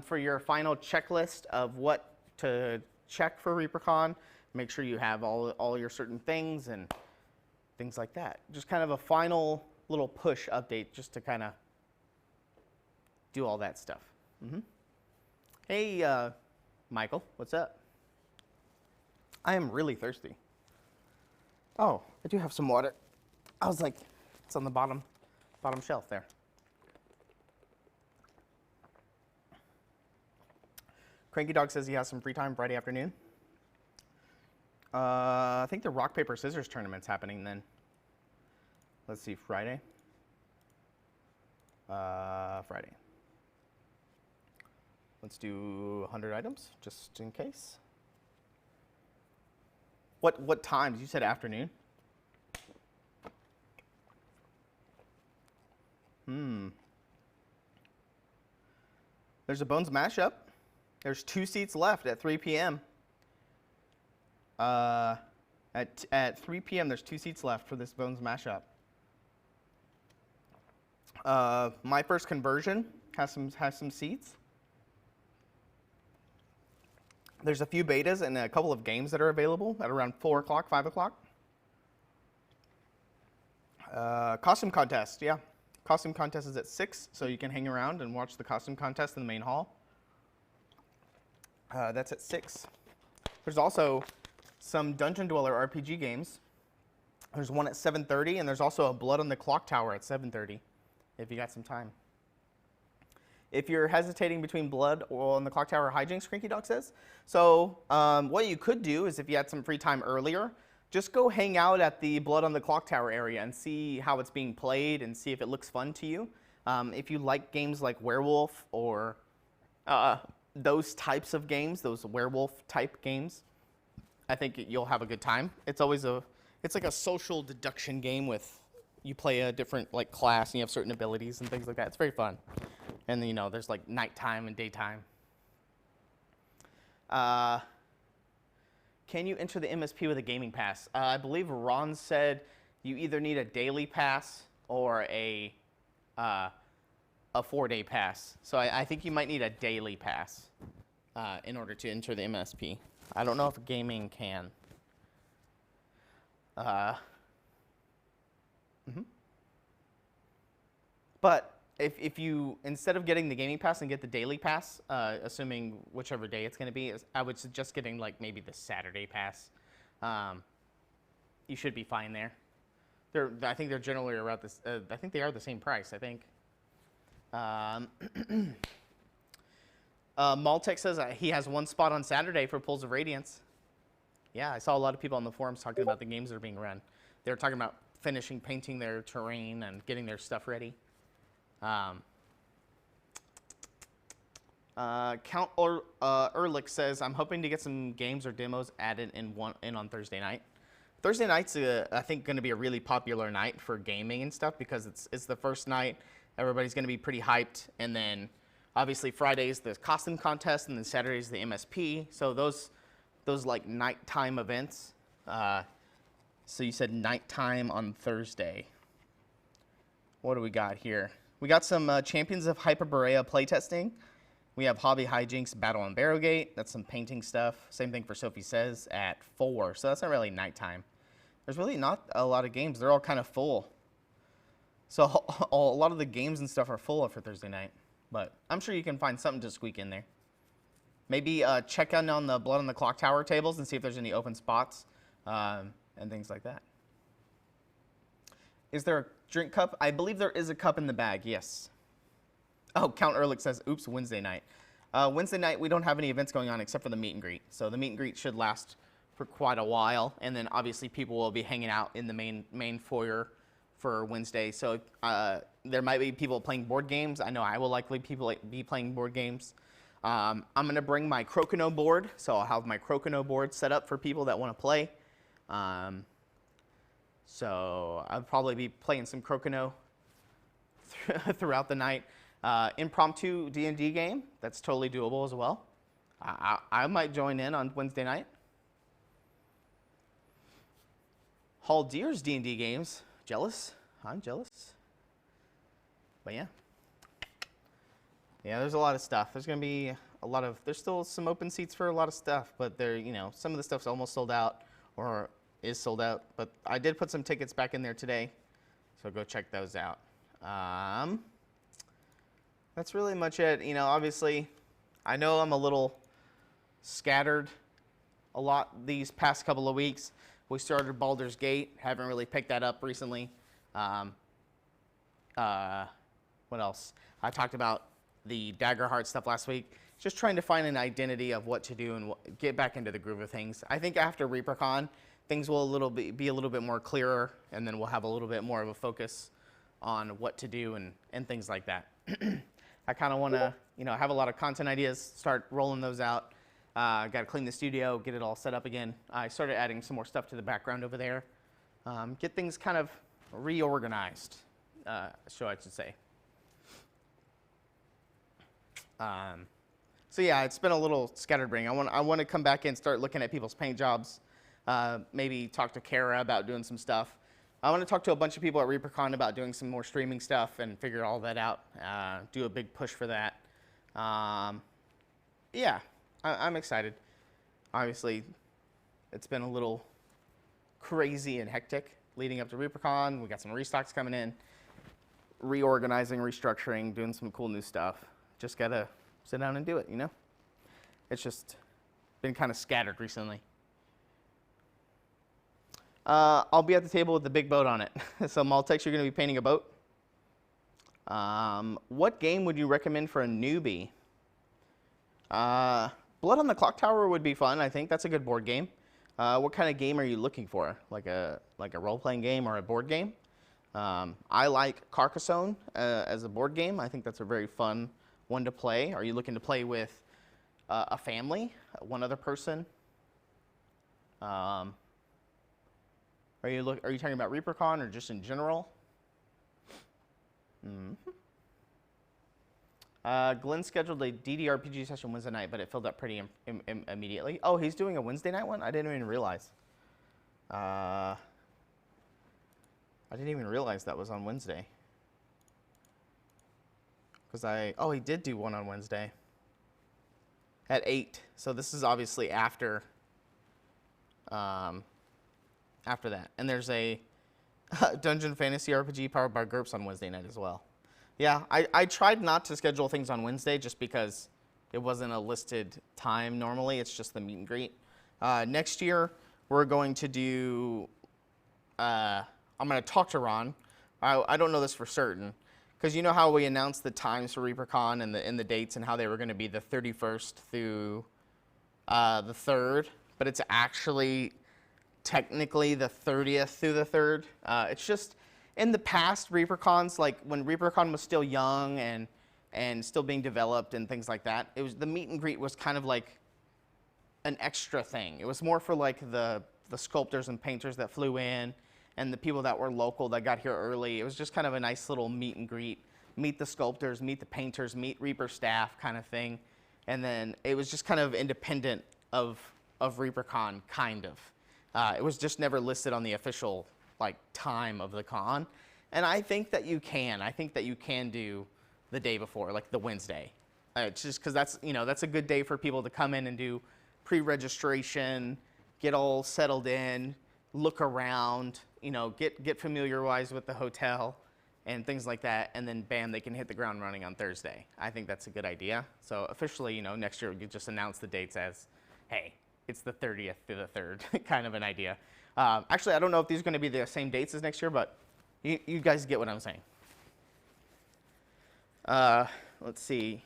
for your final checklist of what to check for ReaperCon. Make sure you have all your certain things and things like that. Just kind of a final little push update just to kind of do all that stuff. Hey, Michael, what's up? I am really thirsty. Oh, I do have some water. I was like, it's on the bottom shelf there. Cranky Dog says he has some free time Friday afternoon. I think the rock, paper, scissors tournament's happening then. Let's see, Friday. Friday. Let's do 100 items, just in case. What times? You said afternoon? There's a Bones mashup. There's 2 seats left at 3 p.m. At 3 p.m. there's 2 seats left for this Bones mashup. My First Conversion has some seats. There's a few betas and a couple of games that are available at around 4 o'clock, 5 o'clock. Costume contest, yeah. Costume contest is at 6, so you can hang around and watch the costume contest in the main hall. That's at 6. There's also some Dungeon Dweller RPG games. There's one at 7:30, and there's also a Blood on the Clock Tower at 7:30, if you got some time. If you're hesitating between Blood on the Clock Tower or Hijinks, Cranky Dog says. So what you could do is if you had some free time earlier, just go hang out at the Blood on the Clock Tower area and see how it's being played and see if it looks fun to you. If you like games like Werewolf or those types of games, those werewolf type games, I think you'll have a good time. It's like a social deduction game with, you play a different like class and you have certain abilities and things like that. It's very fun. And then, you know, there's like nighttime and daytime. Can you enter the MSP with a gaming pass? I believe Ron said you either need a daily pass or a 4-day pass. So I think you might need a daily pass in order to enter the MSP. I don't know if gaming can. But if you, instead of getting the gaming pass and get the daily pass, assuming whichever day it's going to be, I would suggest getting like maybe the Saturday pass. You should be fine there. I think they're generally around this. I think they are the same price. I think. Maltech says he has one spot on Saturday for Pools of Radiance. Yeah, I saw a lot of people on the forums talking about the games that are being run. They were talking about finishing painting their terrain and getting their stuff ready. Count Ehrlich says, I'm hoping to get some games or demos added in on Thursday night. Thursday night's, I think, going to be a really popular night for gaming and stuff because it's the first night. Everybody's going to be pretty hyped. And then, obviously, Friday's the costume contest, and then Saturday's the MSP. So those like, nighttime events. So you said nighttime on Thursday. What do we got here? We got some Champions of Hyperborea playtesting. We have Hobby Hijinks Battle on Barrowgate. That's some painting stuff. Same thing for Sophie Says at 4. So that's not really nighttime. There's really not a lot of games. They're all kind of full. So a lot of the games and stuff are full for Thursday night. But I'm sure you can find something to squeak in there. Maybe check in on the Blood on the Clock Tower tables and see if there's any open spots and things like that. Is there a drink cup? I believe there is a cup in the bag, yes. Oh, Count Ehrlich says, oops, Wednesday night. Wednesday night, we don't have any events going on except for the meet and greet. So the meet and greet should last for quite a while. And then obviously people will be hanging out in the main foyer for Wednesday. So there might be people playing board games. I know I will likely be playing board games. I'm going to bring my Crocono board. So I'll have my Crocono board set up for people that want to play. So I'll probably be playing some Crocono throughout the night. Impromptu D&D game, that's totally doable as well. I might join in on Wednesday night. Hall Deer's D&D games, jealous? I'm jealous. But yeah. Yeah, there's a lot of stuff. There's going to be a lot of, there's still some open seats for a lot of stuff, but there, you know, some of the stuff's almost sold out or is sold out. But I did put some tickets back in there today, so go check those out. That's really much it. You know, obviously, I know I'm a little scattered a lot these past couple of weeks. We started Baldur's Gate. Haven't really picked that up recently. What else? I talked about the Daggerheart stuff last week. Just trying to find an identity of what to do and get back into the groove of things. I think after ReaperCon, things will be a little bit more clearer, and then we'll have a little bit more of a focus on what to do and things like that. I kind of want to, you know, have a lot of content ideas, start rolling those out. Got to clean the studio, get it all set up again. I started adding some more stuff to the background over there. Get things kind of reorganized, so I should say. So yeah, it's been a little scatterbrained. I want to come back and start looking at people's paint jobs. Maybe talk to Kara about doing some stuff. I want to talk to a bunch of people at ReaperCon about doing some more streaming stuff and figure all that out. Do a big push for that. Yeah, I'm excited. Obviously, it's been a little crazy and hectic leading up to ReaperCon. We got some restocks coming in, reorganizing, restructuring, doing some cool new stuff. Just got to sit down and do it, you know? It's just been kind of scattered recently. I'll be at the table with the big boat on it. So Maltex, you're going to be painting a boat. What game would you recommend for a newbie? Blood on the Clock Tower would be fun, I think. That's a good board game. What kind of game are you looking for? Like a role-playing game or a board game? I like Carcassonne as a board game. I think that's a very fun one to play. Are you looking to play with a family, one other person? Are you talking about ReaperCon or just in general? Glenn scheduled a DDRPG session Wednesday night, but it filled up pretty immediately. Oh, he's doing a Wednesday night one? I didn't even realize. I didn't even realize that was on Wednesday. Oh, he did do one on Wednesday at 8. So this is obviously after that. And there's a Dungeon Fantasy RPG powered by GURPS on Wednesday night as well. Yeah, I tried not to schedule things on Wednesday just because it wasn't a listed time normally. It's just the meet and greet. Next year, we're going to do, I'm going to talk to Ron. I don't know this for certain, because you know how we announced the times for ReaperCon and the dates and how they were going to be the 31st through the 3rd, but it's actually technically the 30th through the 3rd. It's just in the past ReaperCons, like when ReaperCon was still young and still being developed and things like that, it was the meet and greet was kind of like an extra thing. It was more for like the sculptors and painters that flew in and the people that were local that got here early. It was just kind of a nice little meet and greet. Meet the sculptors, meet the painters, meet Reaper staff kind of thing. And then it was just kind of independent of ReaperCon, kind of. It was just never listed on the official like time of the con. And I think that you can. I think that you can do the day before, like the Wednesday. It's just because that's, you know, that's a good day for people to come in and do pre-registration, get all settled in, look around, you know, get familiarized with the hotel and things like that, and then bam, they can hit the ground running on Thursday. I think that's a good idea. So officially, you know, next year you just announce the dates as, hey, it's the 30th through the 3rd, kind of an idea. Actually, I don't know if these are going to be the same dates as next year, but you guys get what I'm saying. Let's see.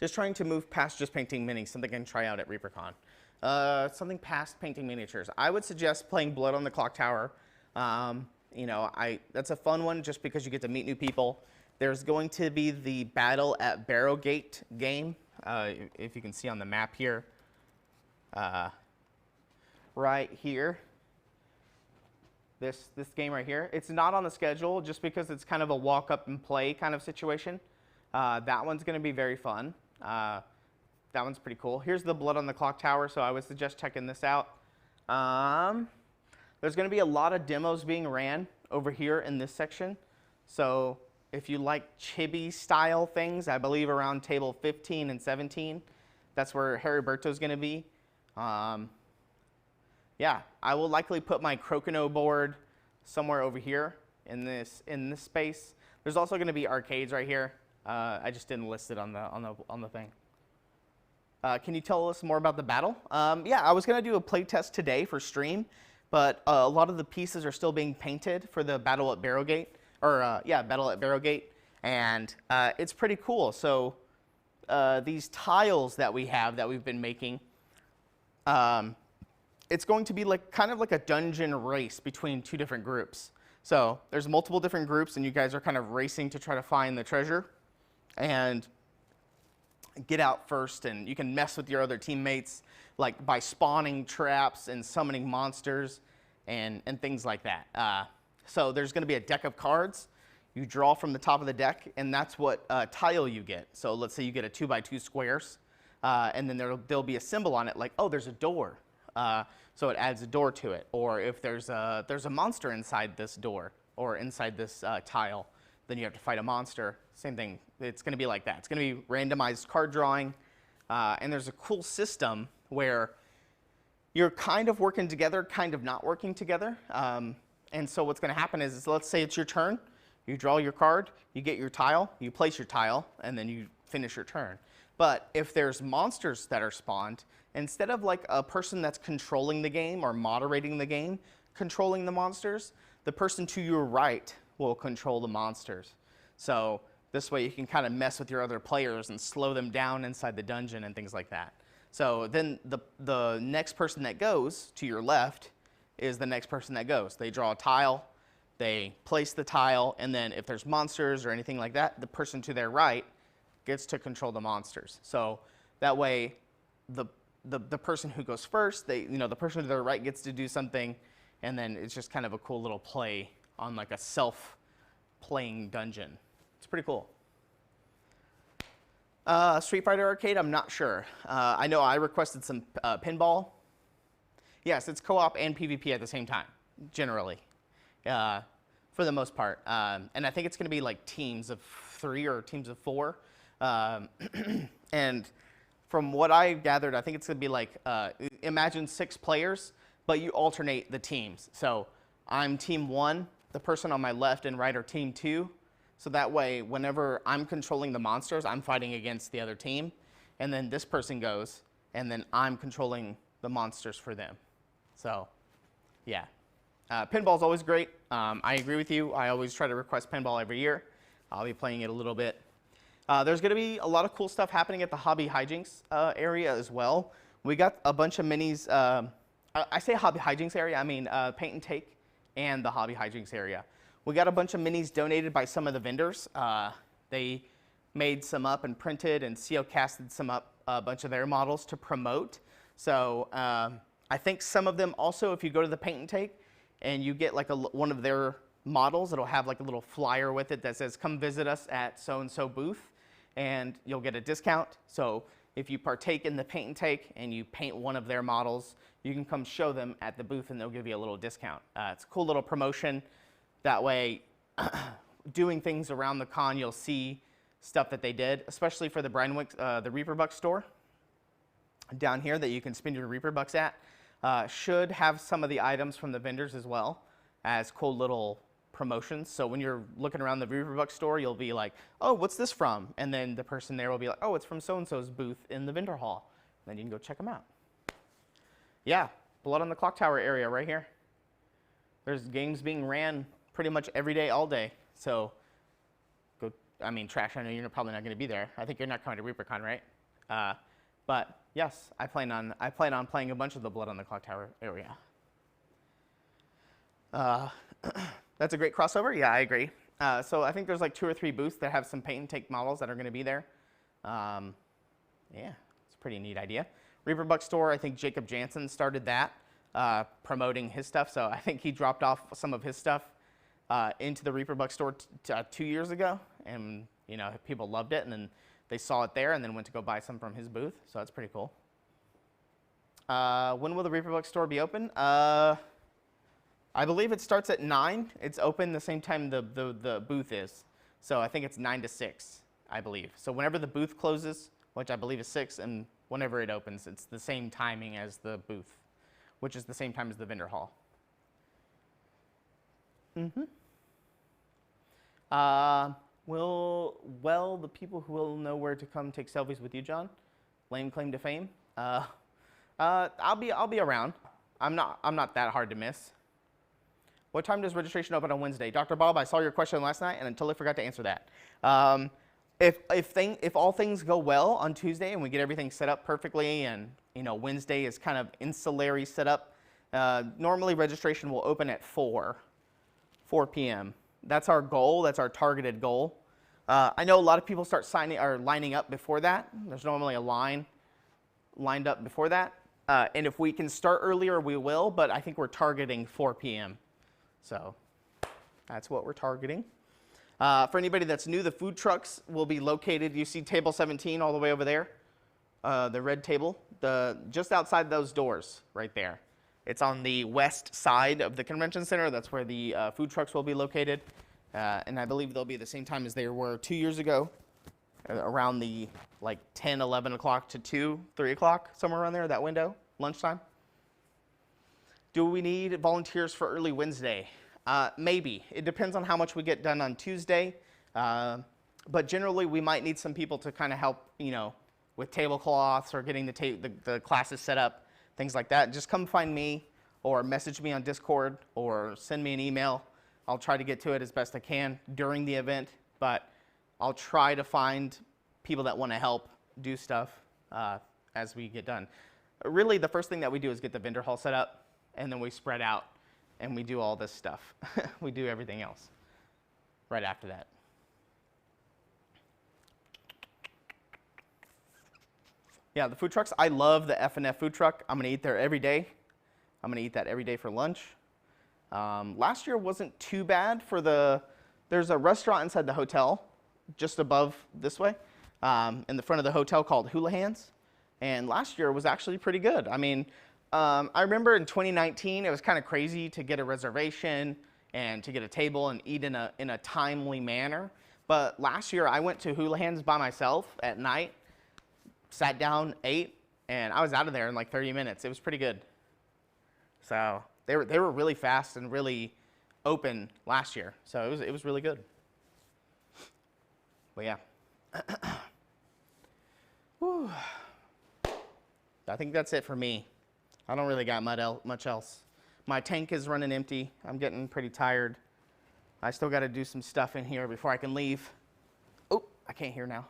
Just trying to move past just painting minis, something I can try out at ReaperCon. Something past painting miniatures. I would suggest playing Blood on the Clock Tower. You know, that's a fun one just because you get to meet new people. There's going to be the Battle at Barrowgate game, if you can see on the map here. Right here. This game right here. It's not on the schedule just because it's kind of a walk up and play kind of situation. That one's going to be very fun. That one's pretty cool. Here's the Blood on the Clock Tower, so I would suggest checking this out. There's going to be a lot of demos being ran over here in this section. So if you like chibi style things, I believe around table 15 and 17, that's where Heriberto's going to be. Yeah, I will likely put my Crocono board somewhere over here in this space. There's also going to be arcades right here. I just didn't list it on the thing. Can you tell us more about the battle? Yeah, I was going to do a play test today for stream, but a lot of the pieces are still being painted for the Battle at Barrowgate, or yeah, Battle at Barrowgate, and it's pretty cool. So these tiles that we have that we've been making, it's going to be like kind of like a dungeon race between two different groups. So there's multiple different groups, and you guys are kind of racing to try to find the treasure and get out first, and you can mess with your other teammates like by spawning traps and summoning monsters and things like that. So there's going to be a deck of cards. You draw from the top of the deck, and that's what tile you get. So let's say you get a 2x2 squares, and then there'll be a symbol on it like, oh, there's a door. So it adds a door to it. Or if there's a monster inside this door or inside this tile, then you have to fight a monster. Same thing. It's going to be like that. It's going to be randomized card drawing. And there's a cool system where you're kind of working together, kind of not working together. And so what's going to happen is let's say it's your turn. You draw your card, you get your tile, you place your tile, and then you finish your turn. But if there's monsters that are spawned, instead of like a person that's controlling the game or moderating the game, controlling the monsters, the person to your right will control the monsters. So this way you can kind of mess with your other players and slow them down inside the dungeon and things like that. So then the next person that goes to your left is the next person that goes. They draw a tile, they place the tile, and then if there's monsters or anything like that, the person to their right gets to control the monsters. So that way the person who goes first, the person to their right gets to do something, and then it's just kind of a cool little play on like a self-playing dungeon. It's pretty cool. Street Fighter Arcade, I'm not sure. I know I requested some pinball. Yes, it's co-op and PvP at the same time, generally, for the most part. And I think it's going to be like teams of 3 or teams of 4. And from what I gathered, I think it's going to be like, imagine 6 players, but you alternate the teams. So I'm team 1, the person on my left and right are team 2. So that way, whenever I'm controlling the monsters, I'm fighting against the other team. And then this person goes, and then I'm controlling the monsters for them. So, yeah. Pinball's always great. I agree with you. I always try to request pinball every year. I'll be playing it a little bit. There's going to be a lot of cool stuff happening at the Hobby Hijinks area as well. We got a bunch of minis I say hobby hijinks area, I mean paint and take and the hobby hijinks area. We got a bunch of minis donated by some of the vendors. They made some up and printed, and CO casted some up, a bunch of their models to promote. So I think some of them also, if you go to the paint and take and you get like one of their models, it'll have like a little flyer with it that says, come visit us at so-and-so booth, and you'll get a discount. So if you partake in the paint and take and you paint one of their models, you can come show them at the booth and they'll give you a little discount. It's a cool little promotion. That way, doing things around the con, you'll see stuff that they did, especially for the the Reaper Bucks store down here that you can spend your Reaper Bucks at. Should have some of the items from the vendors as well as cool little promotions. So when you're looking around the Reaper Bucks store, you'll be like, oh, what's this from? And then the person there will be like, oh, it's from so-and-so's booth in the vendor hall. And then you can go check them out. Yeah, Blood on the Clock Tower area right here. There's games being ran pretty much every day, all day. So go, I mean, Trash, I know you're probably not going to be there. I think you're not coming to ReaperCon, right? But yes, I plan on playing a bunch of the Blood on the Clock Tower area. That's a great crossover. Yeah, I agree. So I think there's like 2 or 3 booths that have some paint and take models that are going to be there. Yeah, it's a pretty neat idea. Reaper Bucks store, I think Jacob Jansen started that, promoting his stuff. So I think he dropped off some of his stuff into the Reaper Bucks store 2 years ago, and you know, people loved it, and then they saw it there and then went to go buy some from his booth. So that's pretty cool. When will the Reaper Bucks store be open? I believe it starts at 9. It's open the same time the booth is. So I think it's 9 to 6, I believe. So whenever the booth closes, which I believe is 6, and whenever it opens, it's the same timing as the booth, which is the same time as the vendor hall. Well, the people who will know where to come take selfies with you, John. Lame claim to fame. I'll be around. I'm not that hard to miss. What time does registration open on Wednesday? Dr. Bob, I saw your question last night and I totally forgot to answer that. If all things go well on Tuesday and we get everything set up perfectly, and you know, Wednesday is kind of ancillary setup, normally registration will open at 4 p.m. That's our goal. That's our targeted goal. I know a lot of people start lining up before that. There's normally a line lined up before that. And if we can start earlier, we will, but I think we're targeting 4 p.m. So that's what we're targeting. For anybody that's new, the food trucks will be located. You see table 17 all the way over there, the red table, just outside those doors right there. It's on the west side of the convention center. That's where the food trucks will be located. And I believe they'll be the same time as they were 2 years ago, around the like 10, 11 o'clock to 2, 3 o'clock, somewhere around there, that window, lunchtime. Do we need volunteers for early Wednesday? Maybe. It depends on how much we get done on Tuesday. But generally, we might need some people to kind of help, you know, with tablecloths or getting the classes set up, things like that. Just come find me or message me on Discord or send me an email. I'll try to get to it as best I can during the event, but I'll try to find people that want to help do stuff as we get done. Really, the first thing that we do is get the vendor hall set up, and then we spread out and we do all this stuff. We do everything else right after that. Yeah, the food trucks, I love the F&F food truck. I'm going to eat there every day. I'm going to eat that every day for lunch. Last year wasn't too bad for there's a restaurant inside the hotel just above this way in the front of the hotel called Hula Hands. And last year was actually pretty good. I mean, I remember in 2019, it was kind of crazy to get a reservation and to get a table and eat in a timely manner. But last year, I went to Hula Hands by myself at night, sat down, ate, and I was out of there in like 30 minutes. It was pretty good. So they were really fast and really open last year. So it was really good. But yeah. Whew. I think that's it for me. I don't really got much else. My tank is running empty. I'm getting pretty tired. I still got to do some stuff in here before I can leave. Oh, I can't hear now.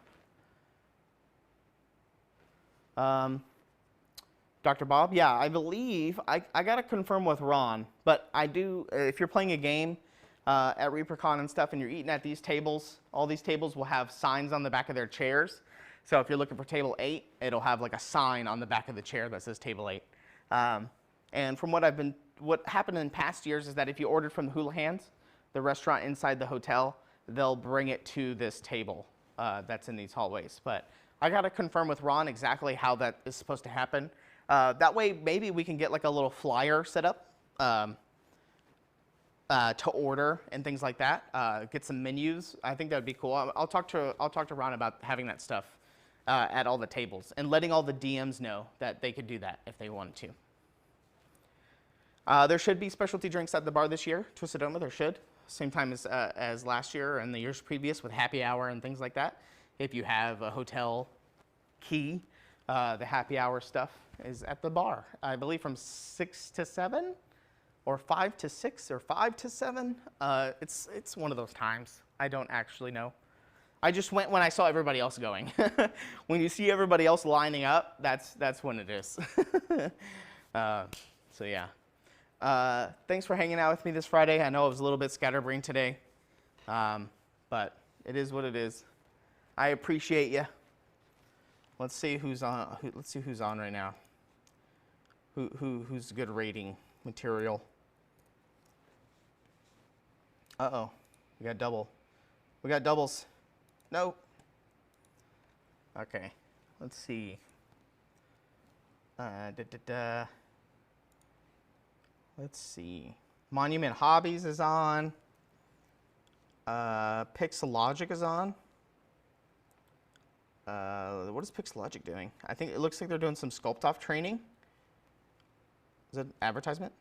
Dr. Bob? Yeah, I believe, I got to confirm with Ron, but I do, if you're playing a game at ReaperCon and stuff and you're eating at these tables, all these tables will have signs on the back of their chairs. So if you're looking for table 8, it'll have like a sign on the back of the chair that says table 8. And from what happened in past years is that if you ordered from the Houlihan's, the restaurant inside the hotel, they'll bring it to this table that's in these hallways. But I got to confirm with Ron exactly how that is supposed to happen. That way, maybe we can get like a little flyer set up to order and things like that. Get some menus. I think that would be cool. I'll talk to Ron about having that stuff at all the tables and letting all the DMs know that they could do that if they wanted to. There should be specialty drinks at the bar this year, Twistedoma. There should. Same time as last year and the years previous with happy hour and things like that. If you have a hotel key, the happy hour stuff is at the bar. I believe from 6 to 7 or 5 to 6 or 5 to 7. It's one of those times. I don't actually know. I just went when I saw everybody else going. When you see everybody else lining up, that's when it is. So yeah. Thanks for hanging out with me this Friday. I know it was a little bit scatterbrained today, but it is what it is. I appreciate you. Let's see who's on. Let's see who's on right now. Who's good rating material? Uh-oh, we got double. We got doubles. No. Okay, let's see. Let's see. Monument Hobbies is on. Pixelogic is on. What is Pixelogic doing? I think it looks like they're doing some sculpt-off training. Is it advertisement?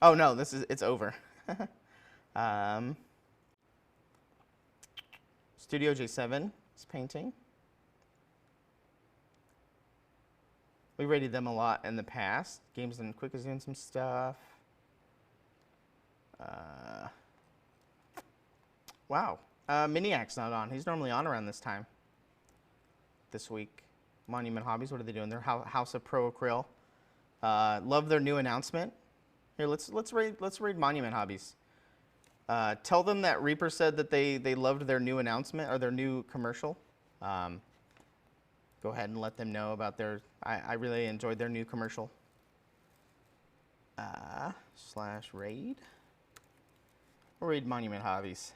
Oh no, it's over. Studio J7 is painting. We rated them a lot in the past. Games and Quick is doing some stuff. Wow. Miniac's not on. He's normally on around this time. This week. Monument Hobbies, what are they doing? They're House of Pro Acryl. Love their new announcement. Here, let's raid Monument Hobbies. Tell them that Reaper said that they loved their new announcement or their new commercial. Go ahead and let them know about their. I really enjoyed their new commercial. /raid. We'll raid Monument Hobbies.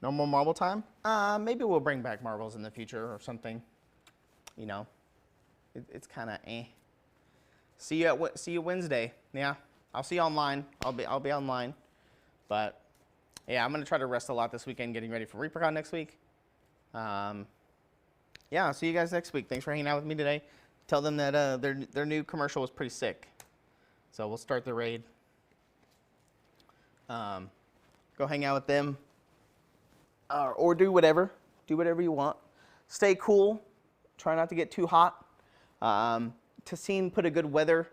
No more marble time? Maybe we'll bring back marbles in the future or something. You know, it's kind of eh. See you Wednesday. Yeah, I'll see you online. I'll be online. But yeah, I'm gonna try to rest a lot this weekend, getting ready for ReaperCon next week. Yeah, I'll see you guys next week. Thanks for hanging out with me today. Tell them that their new commercial was pretty sick. So we'll start the raid. Go hang out with them. Or do whatever. Do whatever you want. Stay cool. Try not to get too hot. Tassine put a good weather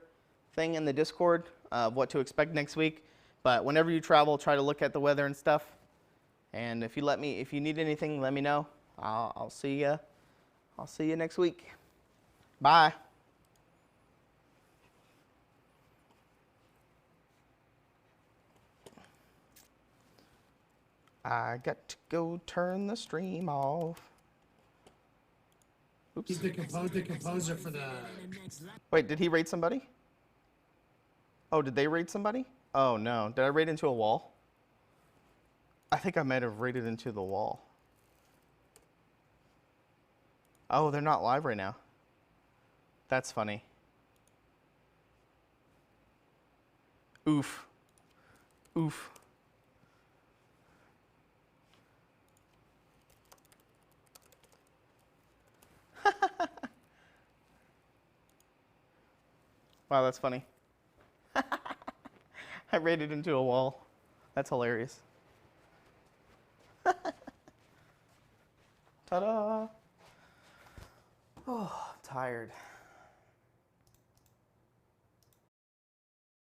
thing in the Discord of what to expect next week. But whenever you travel, try to look at the weather and stuff. And if you need anything, let me know. I'll see you. I'll see you next week. Bye. I got to go turn the stream off. Oops. He's the composer for the... Wait, did he raid somebody? Oh, did they raid somebody? Oh no, did I raid into a wall? I think I might have raided into the wall. Oh, they're not live right now. That's funny. Oof. Oof. Wow, that's funny. I raided into a wall. That's hilarious. Ta-da! Oh, I'm tired.